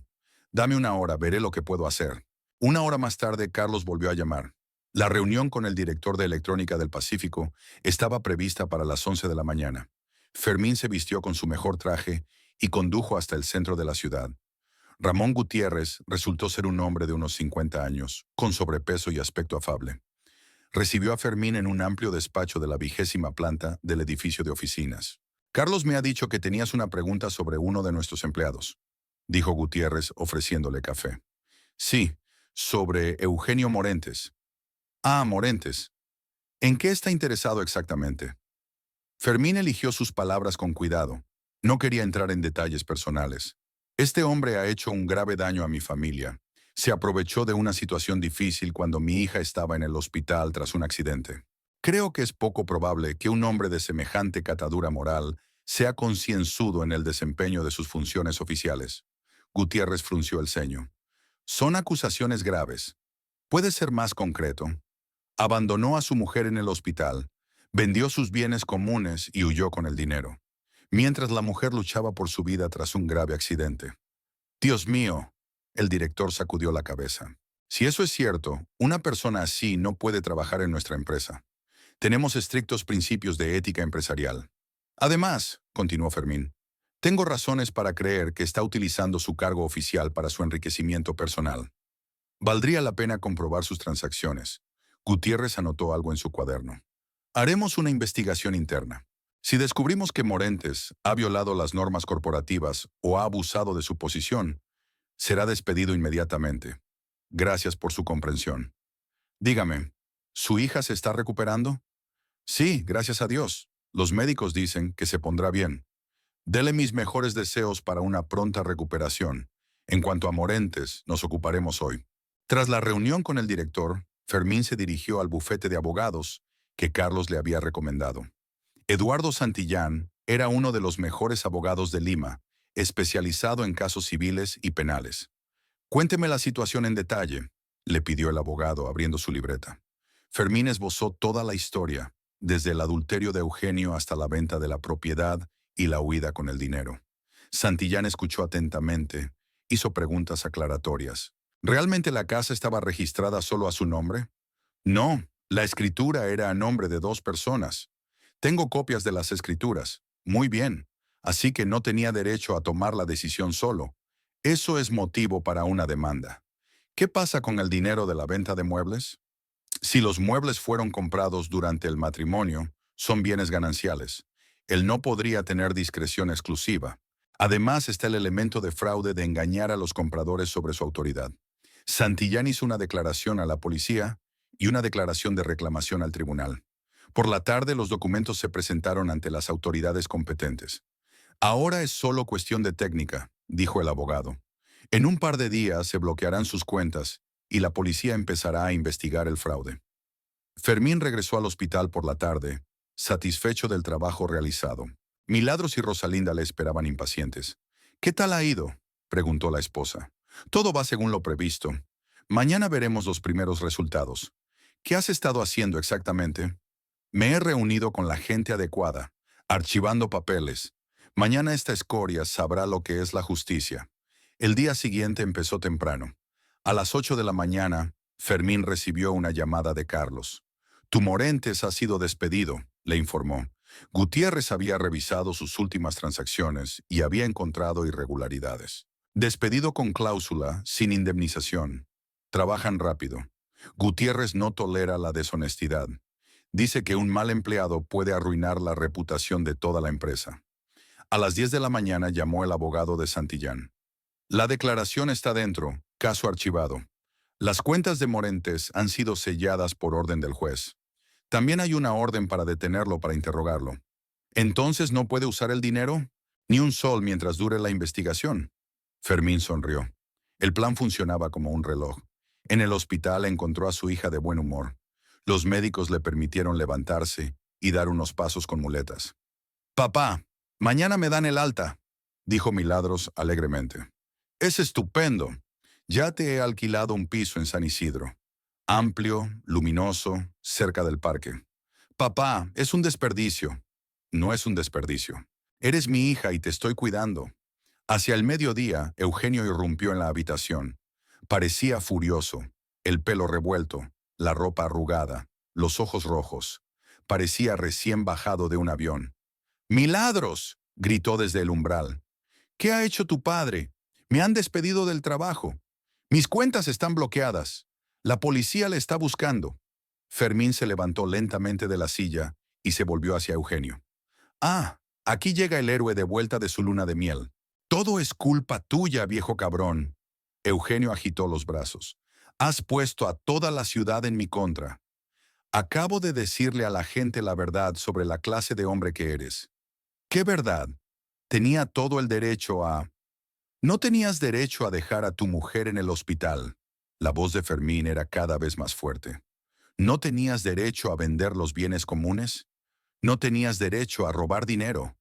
A: Dame una hora, veré lo que puedo hacer. Una hora más tarde, Carlos volvió a llamar. La reunión con el director de Electrónica del Pacífico estaba prevista para las 11 de la mañana. Fermín se vistió con su mejor traje y condujo hasta el centro de la ciudad. Ramón Gutiérrez resultó ser un hombre de unos 50 años, con sobrepeso y aspecto afable. Recibió a Fermín en un amplio despacho de la 20ª planta del edificio de oficinas. Carlos me ha dicho que tenías una pregunta sobre uno de nuestros empleados, dijo Gutiérrez ofreciéndole café. Sí, sobre Eugenio Morentes. Ah, Morentes. ¿En qué está interesado exactamente? Fermín eligió sus palabras con cuidado. No quería entrar en detalles personales. Este hombre ha hecho un grave daño a mi familia. Se aprovechó de una situación difícil cuando mi hija estaba en el hospital tras un accidente. Creo que es poco probable que un hombre de semejante catadura moral sea concienzudo en el desempeño de sus funciones oficiales. Gutiérrez frunció el ceño. Son acusaciones graves. ¿Puede ser más concreto? Abandonó a su mujer en el hospital, vendió sus bienes comunes y huyó con el dinero, mientras la mujer luchaba por su vida tras un grave accidente. Dios mío, el director sacudió la cabeza. Si eso es cierto, una persona así no puede trabajar en nuestra empresa. Tenemos estrictos principios de ética empresarial. Además, continuó Fermín, tengo razones para creer que está utilizando su cargo oficial para su enriquecimiento personal. Valdría la pena comprobar sus transacciones. Gutiérrez anotó algo en su cuaderno. Haremos una investigación interna. Si descubrimos que Morentes ha violado las normas corporativas o ha abusado de su posición, será despedido inmediatamente. Gracias por su comprensión. Dígame, ¿su hija se está recuperando? Sí, gracias a Dios. Los médicos dicen que se pondrá bien. Dele mis mejores deseos para una pronta recuperación. En cuanto a Morentes, nos ocuparemos hoy. Tras la reunión con el director, Fermín se dirigió al bufete de abogados que Carlos le había recomendado. Eduardo Santillán era uno de los mejores abogados de Lima, especializado en casos civiles y penales. Cuénteme la situación en detalle, le pidió el abogado abriendo su libreta. Fermín esbozó toda la historia, desde el adulterio de Eugenio hasta la venta de la propiedad y la huida con el dinero. Santillán escuchó atentamente, hizo preguntas aclaratorias. ¿Realmente la casa estaba registrada solo a su nombre? No, la escritura era a nombre de 2 personas. Tengo copias de las escrituras. Muy bien. Así que no tenía derecho a tomar la decisión solo. Eso es motivo para una demanda. ¿Qué pasa con el dinero de la venta de muebles? Si los muebles fueron comprados durante el matrimonio, son bienes gananciales. Él no podría tener discreción exclusiva. Además está el elemento de fraude de engañar a los compradores sobre su autoridad. Santillán hizo una declaración a la policía y una declaración de reclamación al tribunal. Por la tarde los documentos se presentaron ante las autoridades competentes. Ahora es solo cuestión de técnica, dijo el abogado. En un par de días se bloquearán sus cuentas y la policía empezará a investigar el fraude. Fermín regresó al hospital por la tarde, satisfecho del trabajo realizado. Milagros y Rosalinda le esperaban impacientes. ¿Qué tal ha ido?, preguntó la esposa. Todo va según lo previsto. Mañana veremos los primeros resultados. ¿Qué has estado haciendo exactamente? Me he reunido con la gente adecuada, archivando papeles. Mañana esta escoria sabrá lo que es la justicia. El día siguiente empezó temprano. A las 8 de la mañana, Fermín recibió una llamada de Carlos. Tu Morentes ha sido despedido, le informó. Gutiérrez había revisado sus últimas transacciones y había encontrado irregularidades. Despedido con cláusula, sin indemnización. Trabajan rápido. Gutiérrez no tolera la deshonestidad. Dice que un mal empleado puede arruinar la reputación de toda la empresa. A las 10 de la mañana llamó el abogado de Santillán. La declaración está dentro, caso archivado. Las cuentas de Morentes han sido selladas por orden del juez. También hay una orden para detenerlo para interrogarlo. ¿Entonces no puede usar el dinero? Ni un sol mientras dure la investigación. Fermín sonrió. El plan funcionaba como un reloj. En el hospital encontró a su hija de buen humor. Los médicos le permitieron levantarse y dar unos pasos con muletas. «Papá, mañana me dan el alta», dijo Milagros alegremente. «Es estupendo. Ya te he alquilado un piso en San Isidro. Amplio, luminoso, cerca del parque. Papá, es un desperdicio». «No es un desperdicio. Eres mi hija y te estoy cuidando. Hacia el mediodía, Eugenio irrumpió en la habitación. Parecía furioso, el pelo revuelto, la ropa arrugada, los ojos rojos. Parecía recién bajado de un avión. ¡Milagros!, gritó desde el umbral. ¿Qué ha hecho tu padre? Me han despedido del trabajo. Mis cuentas están bloqueadas. La policía le está buscando. Fermín se levantó lentamente de la silla y se volvió hacia Eugenio. Ah, aquí llega el héroe de vuelta de su luna de miel. Todo es culpa tuya, viejo cabrón. Eugenio agitó los brazos. Has puesto a toda la ciudad en mi contra. Acabo de decirle a la gente la verdad sobre la clase de hombre que eres. ¿Qué verdad? Tenía todo el derecho a... No tenías derecho a dejar a tu mujer en el hospital. La voz de Fermín era cada vez más fuerte. ¿No tenías derecho a vender los bienes comunes? ¿No tenías derecho a robar dinero?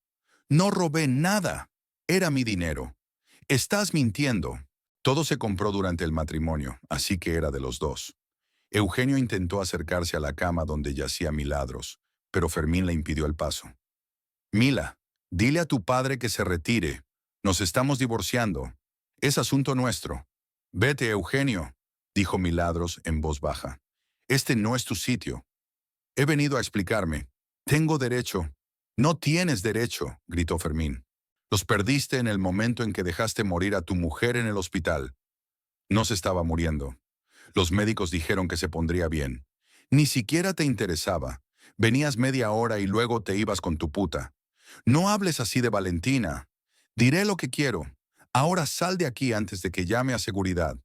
A: No robé nada. Era mi dinero. Estás mintiendo. Todo se compró durante el matrimonio, así que era de los dos. Eugenio intentó acercarse a la cama donde yacía Milagros, pero Fermín le impidió el paso. Mila, dile a tu padre que se retire. Nos estamos divorciando. Es asunto nuestro. Vete, Eugenio, dijo Milagros en voz baja. Este no es tu sitio. He venido a explicarme. Tengo derecho. No tienes derecho, gritó Fermín. Los perdiste en el momento en que dejaste morir a tu mujer en el hospital. No se estaba muriendo. Los médicos dijeron que se pondría bien. Ni siquiera te interesaba. Venías media hora y luego te ibas con tu puta. No hables así de Valentina. Diré lo que quiero. Ahora sal de aquí antes de que llame a seguridad.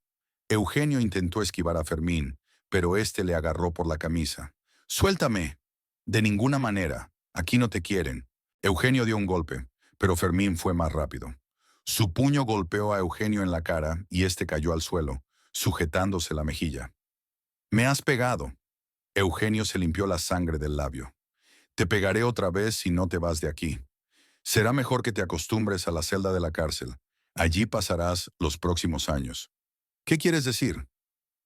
A: Eugenio intentó esquivar a Fermín, pero éste le agarró por la camisa. Suéltame. De ninguna manera. Aquí no te quieren. Eugenio dio un golpe, pero Fermín fue más rápido. Su puño golpeó a Eugenio en la cara y éste cayó al suelo, sujetándose la mejilla. Me has pegado. Eugenio se limpió la sangre del labio. Te pegaré otra vez si no te vas de aquí. Será mejor que te acostumbres a la celda de la cárcel. Allí pasarás los próximos años. ¿Qué quieres decir?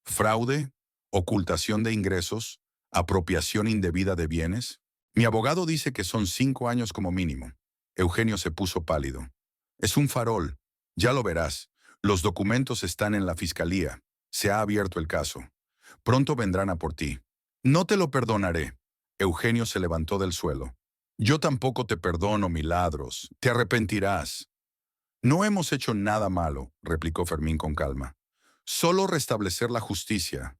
A: ¿Fraude? ¿Ocultación de ingresos? ¿Apropiación indebida de bienes? Mi abogado dice que son 5 años como mínimo. Eugenio se puso pálido. Es un farol. Ya lo verás. Los documentos están en la fiscalía. Se ha abierto el caso. Pronto vendrán a por ti. No te lo perdonaré. Eugenio se levantó del suelo. Yo tampoco te perdono, Milagros. Te arrepentirás. No hemos hecho nada malo, replicó Fermín con calma. Solo restablecer la justicia.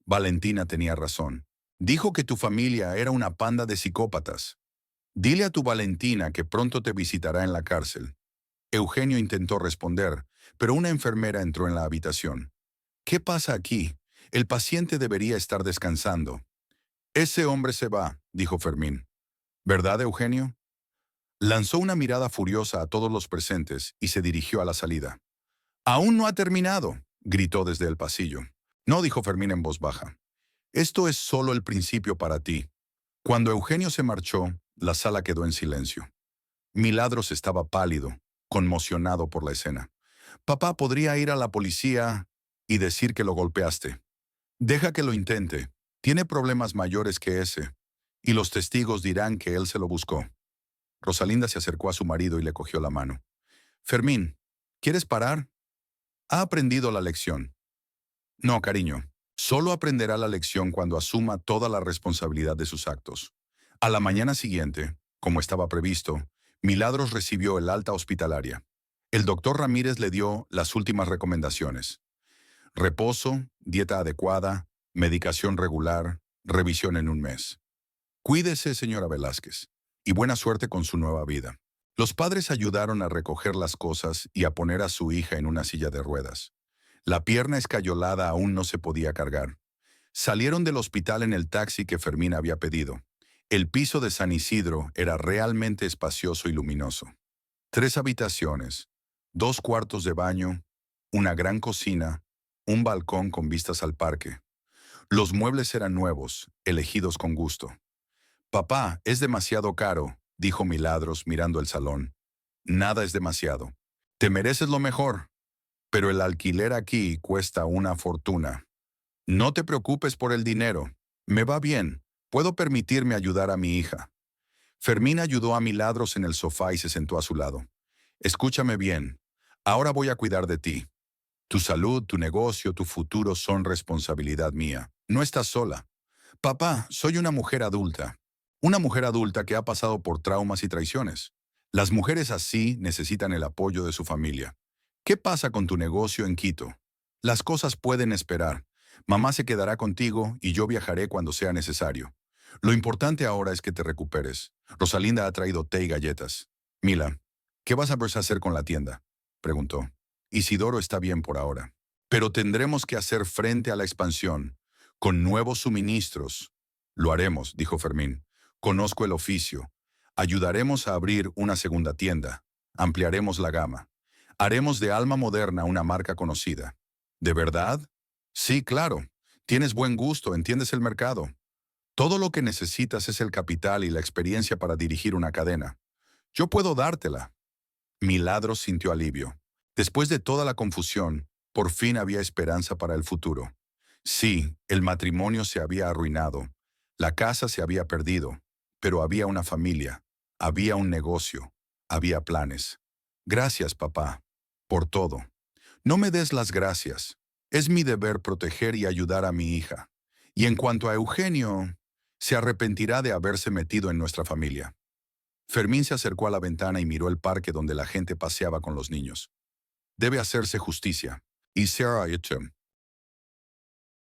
A: Valentina tenía razón. Dijo que tu familia era una panda de psicópatas. Dile a tu Valentina que pronto te visitará en la cárcel. Eugenio intentó responder, pero una enfermera entró en la habitación. ¿Qué pasa aquí? El paciente debería estar descansando. Ese hombre se va, dijo Fermín. ¿Verdad, Eugenio? Lanzó una mirada furiosa a todos los presentes y se dirigió a la salida. «Aún no ha terminado», gritó desde el pasillo. «No», dijo Fermín en voz baja. «Esto es solo el principio para ti». Cuando Eugenio se marchó, la sala quedó en silencio. Milagros estaba pálido, conmocionado por la escena. «Papá podría ir a la policía y decir que lo golpeaste. Deja que lo intente. Tiene problemas mayores que ese. Y los testigos dirán que él se lo buscó». Rosalinda se acercó a su marido y le cogió la mano. «Fermín, ¿quieres parar? Ha aprendido la lección». «No, cariño. Solo aprenderá la lección cuando asuma toda la responsabilidad de sus actos». A la mañana siguiente, como estaba previsto, Milagros recibió el alta hospitalaria. El doctor Ramírez le dio las últimas recomendaciones. Reposo, dieta adecuada, medicación regular, revisión en un mes. Cuídese, señora Velázquez, y buena suerte con su nueva vida. Los padres ayudaron a recoger las cosas y a poner a su hija en una silla de ruedas. La pierna escayolada aún no se podía cargar. Salieron del hospital en el taxi que Fermín había pedido. El piso de San Isidro era realmente espacioso y luminoso. 3 habitaciones, 2 cuartos de baño, una gran cocina, un balcón con vistas al parque. Los muebles eran nuevos, elegidos con gusto. «Papá, es demasiado caro», dijo Milagros mirando el salón. «Nada es demasiado. Te mereces lo mejor, pero el alquiler aquí cuesta una fortuna. No te preocupes por el dinero. Me va bien. Puedo permitirme ayudar a mi hija». Fermín ayudó a Milagros en el sofá y se sentó a su lado. «Escúchame bien. Ahora voy a cuidar de ti. Tu salud, tu negocio, tu futuro son responsabilidad mía. No estás sola. Papá, soy una mujer adulta. Una mujer adulta que ha pasado por traumas y traiciones. Las mujeres así necesitan el apoyo de su familia. ¿Qué pasa con tu negocio en Quito? Las cosas pueden esperar. Mamá se quedará contigo y yo viajaré cuando sea necesario. Lo importante ahora es que te recuperes. Rosalinda ha traído té y galletas. Mila, ¿qué vas a hacer con la tienda? Preguntó. Isidoro está bien por ahora. Pero tendremos que hacer frente a la expansión, con nuevos suministros. Lo haremos, dijo Fermín. Conozco el oficio. Ayudaremos a abrir una segunda tienda. Ampliaremos la gama. Haremos de Alma Moderna una marca conocida. ¿De verdad? Sí, claro. Tienes buen gusto, entiendes el mercado. Todo lo que necesitas es el capital y la experiencia para dirigir una cadena. Yo puedo dártela. Milagros sintió alivio. Después de toda la confusión, por fin había esperanza para el futuro. Sí, el matrimonio se había arruinado, la casa se había perdido, pero había una familia, había un negocio, había planes. Gracias, papá, por todo. No me des las gracias. Es mi deber proteger y ayudar a mi hija. Y en cuanto a Eugenio, se arrepentirá de haberse metido en nuestra familia. Fermín se acercó a la ventana y miró el parque donde la gente paseaba con los niños. Debe hacerse justicia. Y Sarah Itchem